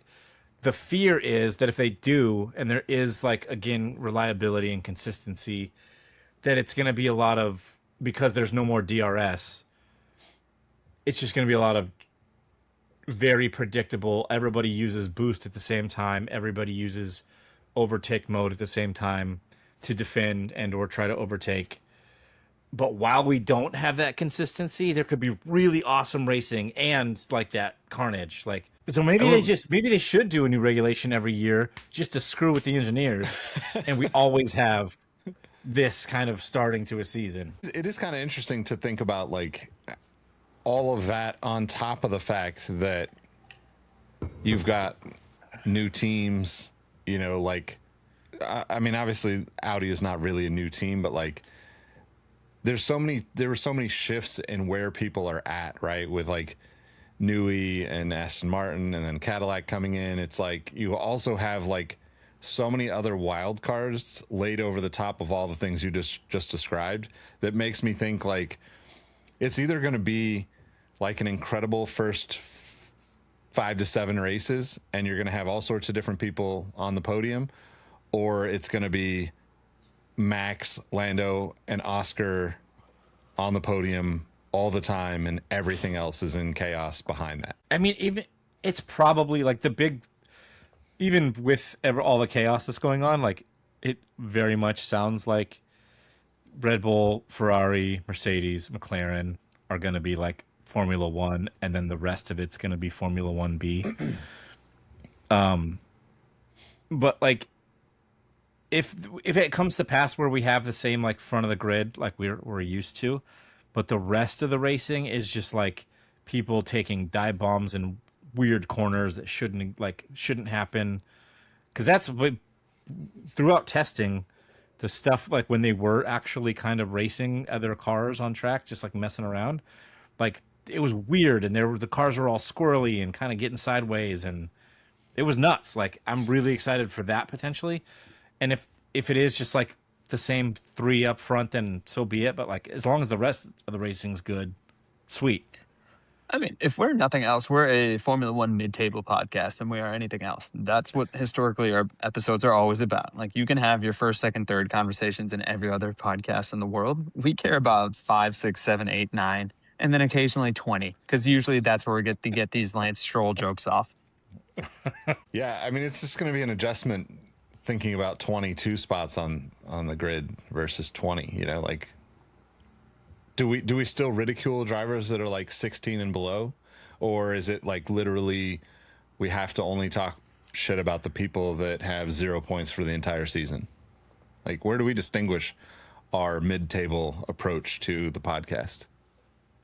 The fear is that if they do, and there is again, reliability and consistency, that it's going to be a lot of, because there's no more DRS, it's just going to be a lot of very predictable. Everybody uses boost at the same time. Everybody uses overtake mode at the same time to defend and or try to overtake. But while we don't have that consistency, there could be really awesome racing and that carnage. So maybe they should do a new regulation every year just to screw with the engineers, and we always have this kind of starting to a season. It is kind of interesting to think about all of that on top of the fact that you've got new teams, I mean, obviously Audi is not really a new team, but there were so many shifts in where people are at, right? With Newey and Aston Martin and then Cadillac coming in. It's you also have so many other wild cards laid over the top of all the things you just described, that makes me think it's either going to be an incredible first 5 to 7 races, and you're going to have all sorts of different people on the podium, or it's going to be Max, Lando, and Oscar on the podium all the time, and everything else is in chaos behind that. I mean, even it's probably the big, even with all the chaos that's going on, it very much sounds like Red Bull, Ferrari, Mercedes, McLaren are going to be Formula One, and then the rest of it's going to be Formula 1B. But if it comes to pass where we have the same front of the grid we're used to, but the rest of the racing is just people taking dive bombs in weird corners that shouldn't happen, because that's what, throughout testing, the stuff when they were actually kind of racing other cars on track, just messing around, it was weird, and the cars were all squirrely and kind of getting sideways, and it was nuts. I'm really excited for that potentially, and if it is just the same 3 up front, then so be it. But as long as the rest of the racing's good, sweet. I mean, if we're nothing else, we're a Formula One mid-table podcast, and we are anything else. That's what historically our episodes are always about. Like, you can have your first, second, third conversations in every other podcast in the world. We care about 5, 6, 7, 8, 9, and then occasionally 20, because usually that's where we get to get these Lance Stroll jokes off. Yeah, I mean, it's just going to be an adjustment thinking about 22 spots on the grid versus 20. You know, like, do we still ridicule drivers that are like 16 and below, or is it like literally we have to only talk shit about the people that have 0 points for the entire season? Like, where do we distinguish our mid-table approach to the podcast?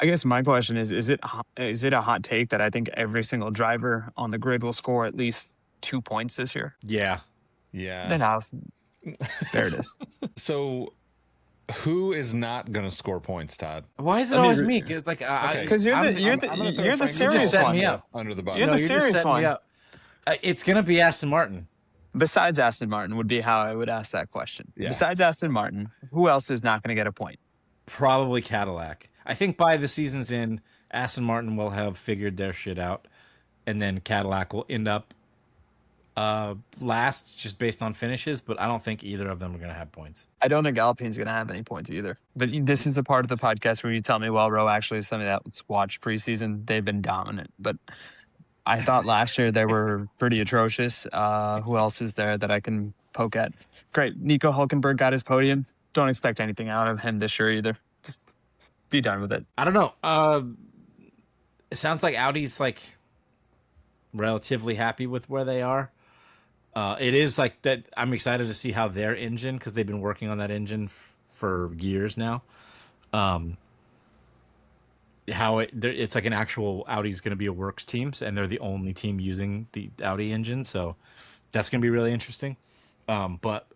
I guess my question is it a hot take that I think every single driver on the grid will score at least 2 points this year? Yeah. Then there it is. So who is not going to score points, Todd? Why is it always me? It's like because you're the serious one. Me up. Under the bus. You're the serious one. It's going to be Aston Martin. Besides Aston Martin would be how I would ask that question. Yeah. Besides Aston Martin, who else is not going to get a point? Probably Cadillac. I think by the season's end, Aston Martin will have figured their shit out, and then Cadillac will end up last just based on finishes, but I don't think either of them are going to have points. I don't think Alpine's going to have any points either. But this is the part of the podcast where you tell me, well, Ro, actually, is something that's watched preseason. They've been dominant. But I thought last year they were pretty atrocious. Who else is there that I can poke at? Great. Nico Hulkenberg got his podium. Don't expect anything out of him this year either. Just be done with it. I don't know. It sounds like Audi's like relatively happy with where they are. It is like that. I'm excited to see how their engine, because they've been working on that engine for years now. How it's like an actual Audi's going to be a works team, and they're the only team using the Audi engine, so that's going to be really interesting. But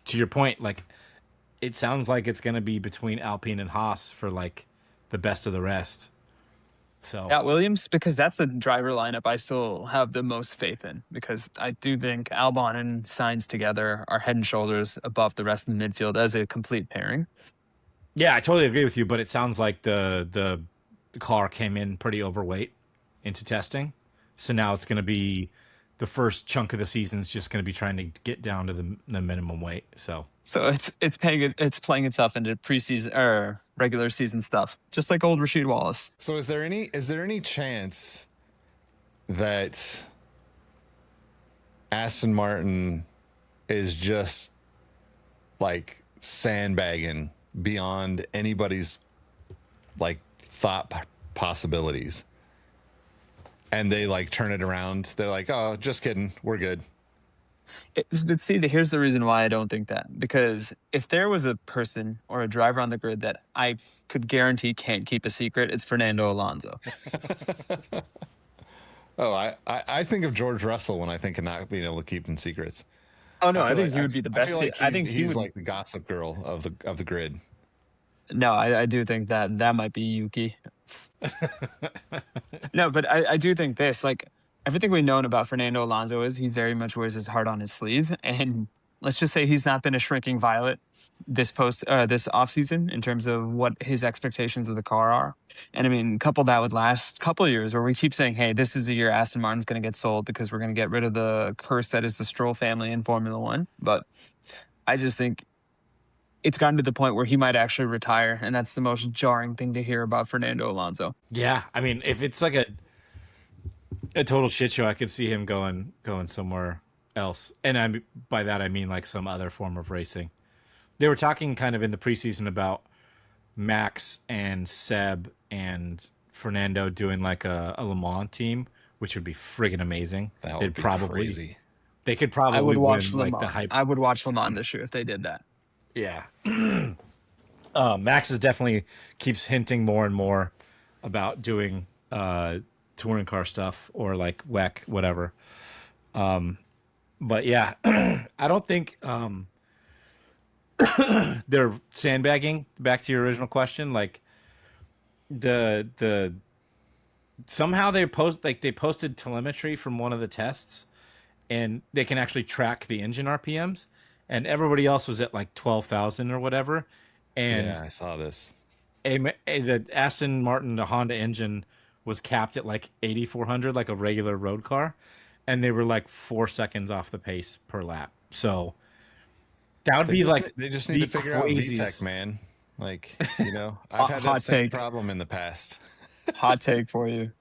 to your point, like it sounds like it's going to be between Alpine and Haas for like the best of the rest. So At Williams, because that's a driver lineup I still have the most faith in, because I do think Albon and Sainz together are head and shoulders above the rest of the midfield as a complete pairing. yeah, I totally agree with you, but it sounds like the car came in pretty overweight into testing. So now it's going to be the first chunk of the season is just going to be trying to get down to the minimum weight. So it's playing itself into preseason or regular season stuff, just like old Rasheed Wallace. So is there any chance that Aston Martin is just like sandbagging beyond anybody's like thought possibilities, and they like turn it around? They're like, oh, just kidding, we're good. But see, here's the reason why I don't think that. Because if there was a person or a driver on the grid that I could guarantee can't keep a secret, it's Fernando Alonso. Oh, I think of George Russell when I think of not being able to keep in secrets. Oh no, I think he would be the best. I think he's like the gossip girl of the grid. No, I do think that might be Yuki. No, but I do think this, like, everything we've known about Fernando Alonso is he very much wears his heart on his sleeve. And let's just say he's not been a shrinking violet this offseason in terms of what his expectations of the car are. And I mean, couple that with last couple of years where we keep saying, hey, this is the year Aston Martin's going to get sold because we're going to get rid of the curse that is the Stroll family in Formula One. But I just think it's gotten to the point where he might actually retire. And that's the most jarring thing to hear about Fernando Alonso. yeah, I mean, if it's like a total shit show, I could see him going somewhere else. And by that I mean like some other form of racing. They were talking kind of in the preseason about Max and Seb and Fernando doing like a Le Mans team, which would be friggin' amazing. That would be crazy. They could probably I would watch win, Le Mans. like, the hype. I would watch Le Mans this year if they did that. Yeah. Max is definitely keeps hinting more and more about doing touring car stuff or like WEC, whatever. But yeah, I don't think they're sandbagging. Back to your original question, like the somehow they posted telemetry from one of the tests, and they can actually track the engine RPMs, and everybody else was at like 12,000 or whatever. And yeah, I saw this. The Aston Martin, the Honda engine, was capped at like 8,400, like a regular road car, and they were like 4 seconds off the pace per lap. So that would be like they just need to figure out VTEC, man. Like, you know, I've had that same problem in the past. Hot take for you.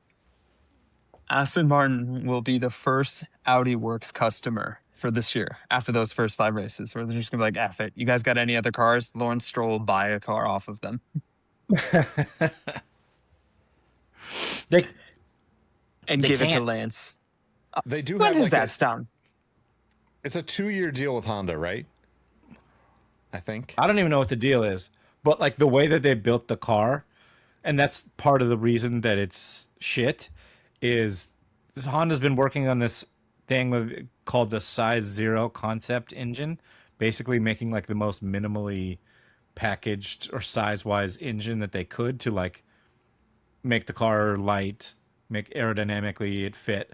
Aston Martin will be the first Audi Works customer for this year after those first 5 races, where they're just going to be like, F it. You guys got any other cars? Lawrence Stroll will buy a car off of them. And give it to Lance. They do when have is that down? It's a 2-year deal with Honda, right? I think. I don't even know what the deal is, but like the way that they built the car, and that's part of the reason that it's shit, is Honda's been working on this thing called the Size Zero concept engine, basically making like the most minimally packaged or size-wise engine that they could to like make the car light, make aerodynamically it fit.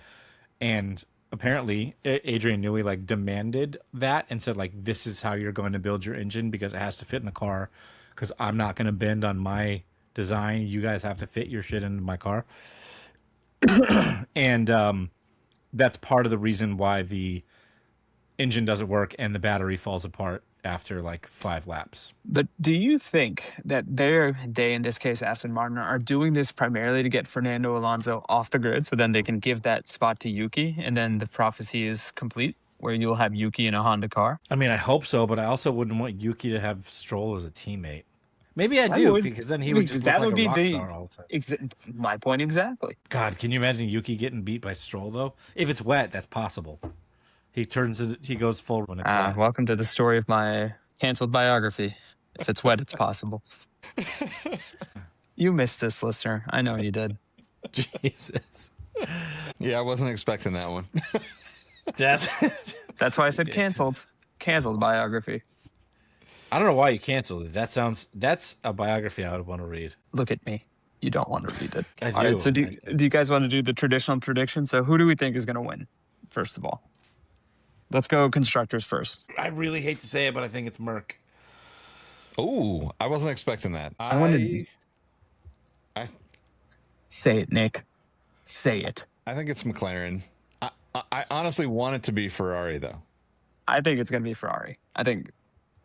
And apparently Adrian Newey like demanded that and said like, this is how you're going to build your engine because it has to fit in the car, because I'm not going to bend on my design. You guys have to fit your shit into my car. And that's part of the reason why the engine doesn't work and the battery falls apart after like 5 laps. But do you think that they, in this case, Aston Martin, are doing this primarily to get Fernando Alonso off the grid so then they can give that spot to Yuki and then the prophecy is complete where you'll have Yuki in a Honda car? I mean, I hope so, but I also wouldn't want Yuki to have Stroll as a teammate. Maybe I do, because then he would just look like a rock star all the time. My point exactly. God, can you imagine Yuki getting beat by Stroll, though? If it's wet, that's possible. He goes full when it's wet. Welcome to the story of my canceled biography. If it's wet, it's possible. You missed this, listener. I know you did. Jesus. Yeah, I wasn't expecting that one. That's why I said canceled. Canceled biography. I don't know why you canceled it. That's a biography I would want to read. Look at me. You don't want to read it. I do. All right, so do you guys want to do the traditional prediction? So who do we think is going to win, first of all? Let's go constructors first. I really hate to say it, but I think it's Merc. Oh, I wasn't expecting that. Say it, Nick. Say it. I think it's McLaren. I honestly want it to be Ferrari, though. I think it's going to be Ferrari. I think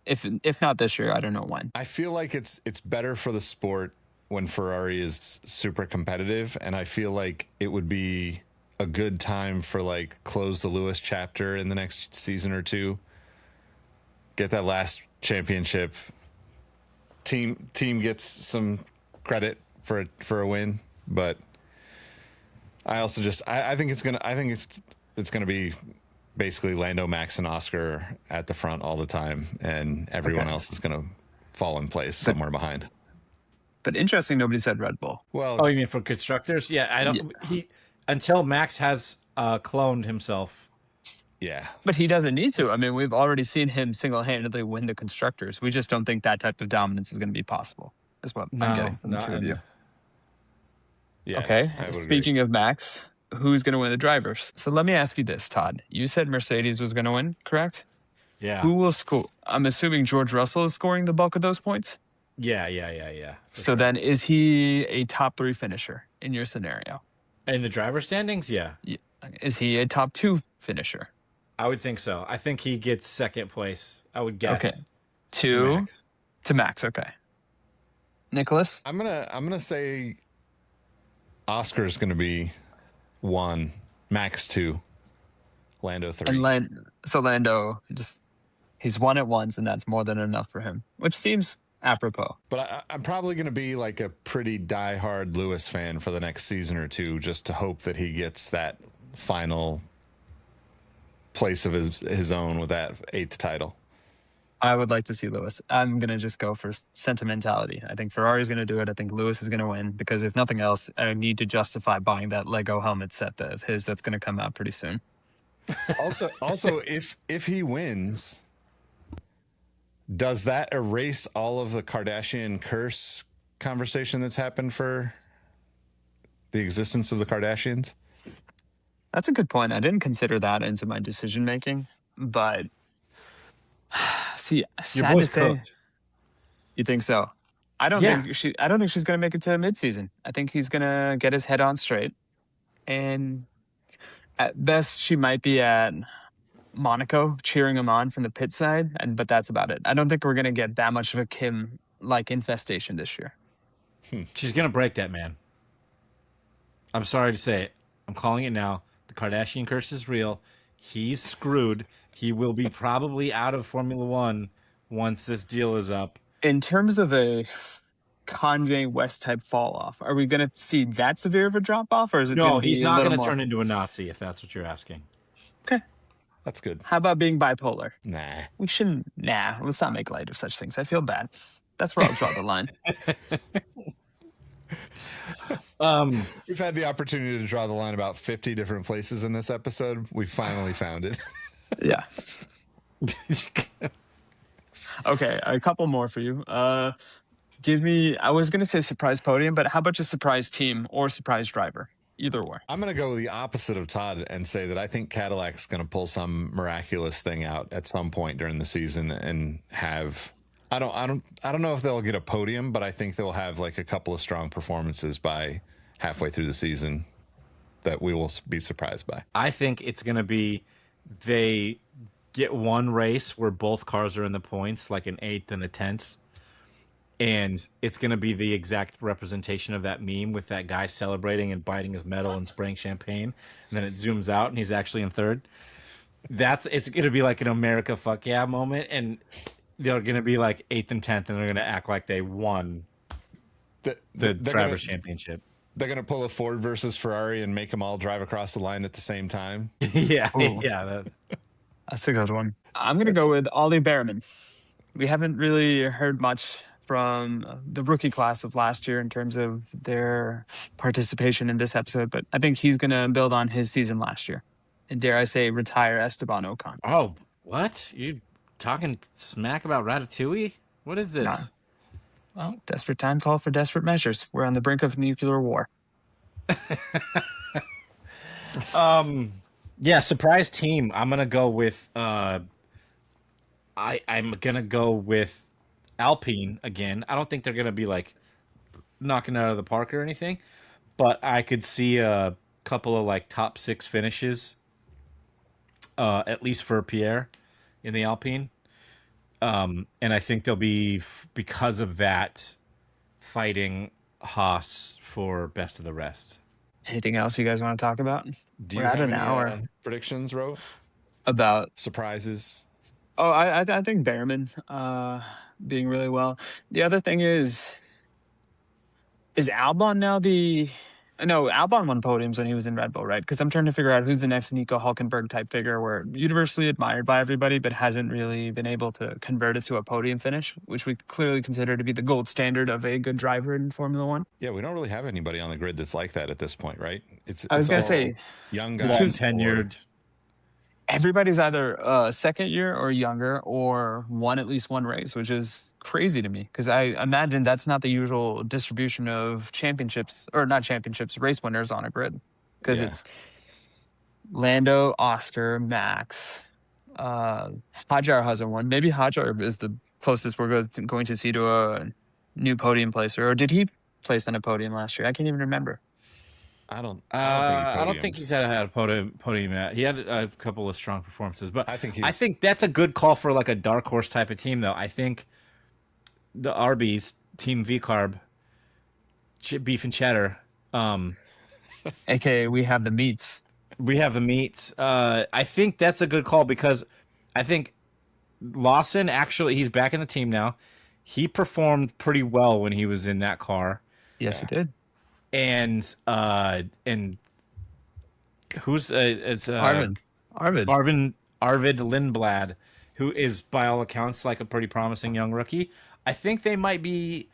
if not this year, I don't know when. I feel like it's better for the sport when Ferrari is super competitive, and I feel like it would be a good time for like close the Lewis chapter in the next season or two. Get that last championship. Team gets some credit for a win, but I also I think it's gonna be basically Lando, Max, and Oscar at the front all the time, and everyone else is gonna fall in place somewhere behind. But interesting, nobody said Red Bull. Well, oh, you mean for constructors? Yeah, I don't. Yeah. Until Max has cloned himself. Yeah. But he doesn't need to. I mean, we've already seen him single-handedly win the constructors. We just don't think that type of dominance is going to be possible, is what I'm getting from the two of you. Yeah. Okay. Speaking of Max, who's going to win the drivers? So let me ask you this, Todd. You said Mercedes was going to win, correct? Yeah. Who will score? I'm assuming George Russell is scoring the bulk of those points? Yeah. So then is he a top 3 finisher in your scenario? In the driver standings, yeah. Is he a top 2 finisher? I would think so. I think he gets second place. I would guess. Okay. To Max. Okay. Nicholas? I'm gonna say Oscar's gonna be 1, Max 2, Lando 3. And Lando he's won it once, and that's more than enough for him, which seems apropos. But I'm probably going to be like a pretty diehard Lewis fan for the next season or two, just to hope that he gets that final place of his own with that 8th title. I would like to see Lewis. I'm going to just go for sentimentality. I think Ferrari's going to do it. I think Lewis is going to win because if nothing else, I need to justify buying that Lego helmet set of his that's going to come out pretty soon. Also, if he wins, does that erase all of the Kardashian curse conversation that's happened for the existence of the Kardashians? That's a good point. I didn't consider that into my decision making, but see, sad to say. You think so? I don't Yeah. think I don't think she's going to make it to midseason. I think he's going to get his head on straight, and at best, she might be at Monaco cheering him on from the pit side, but that's about it. I don't think we're going to get that much of a Kim like infestation this year. She's going to break that man. I'm sorry to say it. I'm calling it now. The Kardashian curse is real. He's screwed. He will be probably out of Formula One once this deal is up. In terms of a Kanye West type fall off, are we going to see that severe of a drop off, or is it going No, to be he's a not little going to more? turn into a Nazi if that's what you're asking. Okay. That's good. How about being bipolar? Nah. We shouldn't. Nah, let's not make light of such things. I feel bad. That's where I'll draw the line. We've had the opportunity to draw the line about 50 different places in this episode. We finally found it. Yeah. Okay, a couple more for you. Give me, I was going to say surprise podium, but how about just surprise team or surprise driver? Either way. I'm going to go with the opposite of Todd and say that I think Cadillac's going to pull some miraculous thing out at some point during the season and have, I don't know if they'll get a podium, but I think they'll have like a couple of strong performances by halfway through the season that we will be surprised by. I think it's going to be they get one race where both cars are in the points, like an 8th and a 10th. And it's going to be the exact representation of that meme with that guy celebrating and biting his medal and spraying champagne. And then it zooms out and he's actually in 3rd. It's going to be like an America fuck yeah moment. And they're going to be like 8th and 10th and they're going to act like they won the Drivers' Championship. They're going to pull a Ford versus Ferrari and make them all drive across the line at the same time. Yeah. Ooh. Yeah. That's a good one. I'm going to go with Ollie Behrman. We haven't really heard much from the rookie class of last year in terms of their participation in this episode, but I think he's going to build on his season last year. And dare I say, retire Esteban Ocon. Oh, what? You talking smack about Ratatouille? What is this? Nah. Well, desperate time call for desperate measures. We're on the brink of nuclear war. Yeah, surprise team. I'm gonna go with I'm gonna go with Alpine again. I don't think they're gonna be like knocking it out of the park or anything, but I could see a couple of like top 6 finishes, at least for Pierre in the Alpine. And I think they'll be because of that fighting Haas for best of the rest. Anything else you guys want to talk about? Do you We're at have an any hour. predictions, Ro? About Surprises? Oh, I think Behrman being really well. The other thing is Albon now the? No, Albon won podiums when he was in Red Bull, right? Because I'm trying to figure out who's the next Nico Hulkenberg type figure, where universally admired by everybody, but hasn't really been able to convert it to a podium finish, which we clearly consider to be the gold standard of a good driver in Formula One. Yeah, we don't really have anybody on the grid that's like that at this point, right? I was it's gonna all say young Long guys, tenured. everybody's either second year or younger or won at least one race, which is crazy to me because I imagine that's not the usual distribution of championships or not championships, race winners on a grid because it's Lando, Oscar, Max, Hajar hasn't won. Maybe Hajar is the closest we're going to see to a new podium placer, or did he place on a podium last year? I can't even remember. I don't think he's had a podium yet. He had a couple of strong performances, but I think that's a good call for like a dark horse type of team, though. I think the Arby's Team V Carb, beef and cheddar, AKA we have the meats. We have the meats. I think that's a good call because I think Lawson actually he's back in the team now. He performed pretty well when he was in that car. Yes, he did. And who's it's Arvid Lindblad, who is by all accounts like a pretty promising young rookie. I think they might be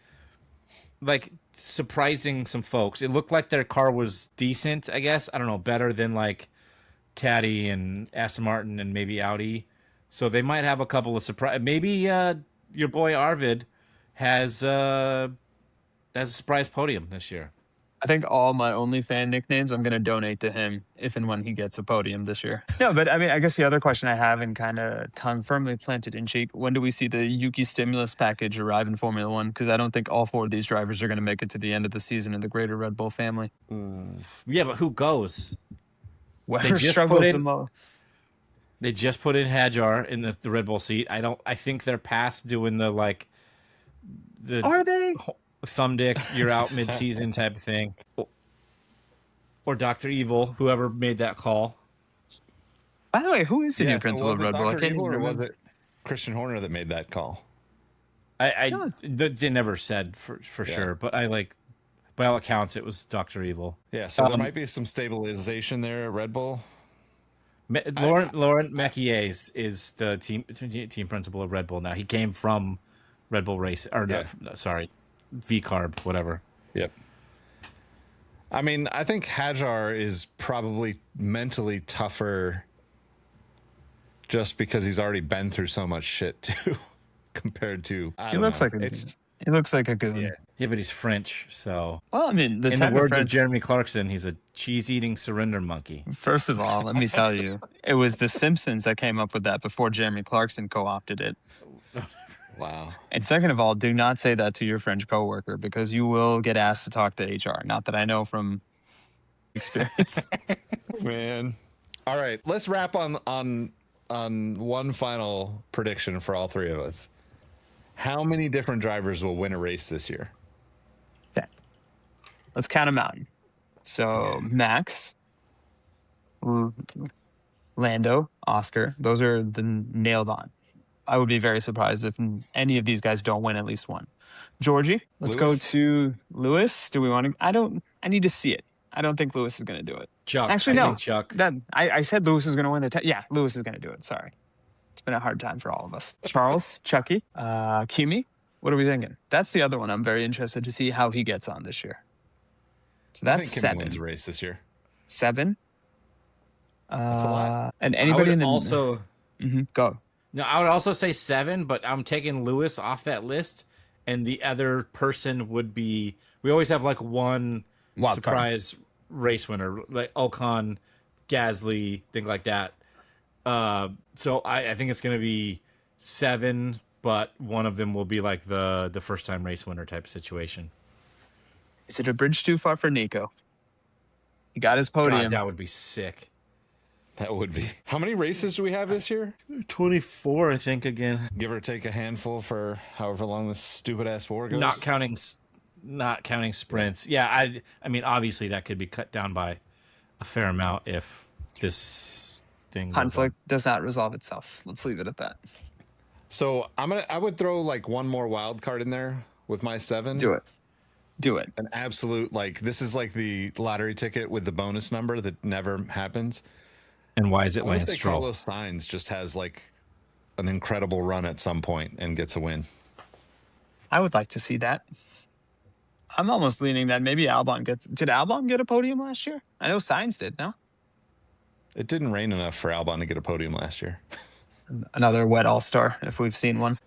like surprising some folks. It looked like their car was decent, I guess. I don't know, better than like Caddy and Aston Martin and maybe Audi. So they might have a couple of surprise. Maybe your boy Arvid has a surprise podium this year. I think all my OnlyFan nicknames I'm going to donate to him if and when he gets a podium this year. No, but I mean, I guess the other question I have, and kind of tongue firmly planted in cheek, when do we see the Yuki stimulus package arrive in Formula One? Because I don't think all 4 of these drivers are going to make it to the end of the season in the greater Red Bull family. Yeah, but who goes? Whoever struggles the most. They just put in Hadjar in the Red Bull seat. I think they're past doing the Are they? Thumb dick, you're out mid-season type of thing. Or Dr. Evil, whoever made that call. By the way, who is the new principal of Red Bull? I can't Evil, even remember. or was it Christian Horner that made that call? They never said for sure, but by all accounts, it was Dr. Evil. Yeah, so there might be some stabilization there at Red Bull. Laurent Mekies is the team principal of Red Bull now. He came from Red Bull Race, or V-Carb, whatever. Yep. I mean, I think Hadjar is probably mentally tougher just because he's already been through so much shit too, compared to. He looks like a goon. Yeah, but he's French, so. Well, I mean, in the words of Jeremy Clarkson, he's a cheese-eating surrender monkey. First of all, let me tell you, it was The Simpsons that came up with that before Jeremy Clarkson co-opted it. Wow. And second of all, do not say that to your French coworker because you will get asked to talk to HR. Not that I know from experience. Man. All right, let's wrap on one final prediction for all 3 of us. How many different drivers will win a race this year? Okay. Let's count them out. So Max, Lando, Oscar, those are the nailed on. I would be very surprised if any of these guys don't win at least one. Georgie, let's go to Lewis. Do we want to? I need to see it. I don't think Lewis is going to do it. Chuck. Actually, no. Chuck. I said Lewis is going to win the yeah, Lewis is going to do it. Sorry. It's been a hard time for all of us. Charles, Chucky, Kimi. What are we thinking? That's the other one. I'm very interested to see how he gets on this year. So that's I think Kimi 7. wins a race this year. 7. That's a lot. And anybody in the also go. No, I would also say 7, but I'm taking Lewis off that list, and the other person would be. We always have one surprise race winner, like Ocon, Gasly, things like that. So I think it's going to be 7, but one of them will be like the first time race winner type of situation. Is it a bridge too far for Nico? He got his podium. God, that would be sick. That would be. How many races do we have this year? 24, I think, again. Give or take a handful for however long this stupid ass war goes. Not counting sprints. Yeah, I mean, obviously that could be cut down by a fair amount if this thing conflict does not resolve itself. Let's leave it at that. So I would throw one more wild card in there with my 7. Do it. An absolute this is like the lottery ticket with the bonus number that never happens. And why is it Lance Stroll? Carlos Sainz just has an incredible run at some point and gets a win. I would like to see that. I'm almost leaning that maybe Albon gets. Did Albon get a podium last year? I know Sainz did. No, it didn't rain enough for Albon to get a podium last year. Another wet all-star if we've seen one.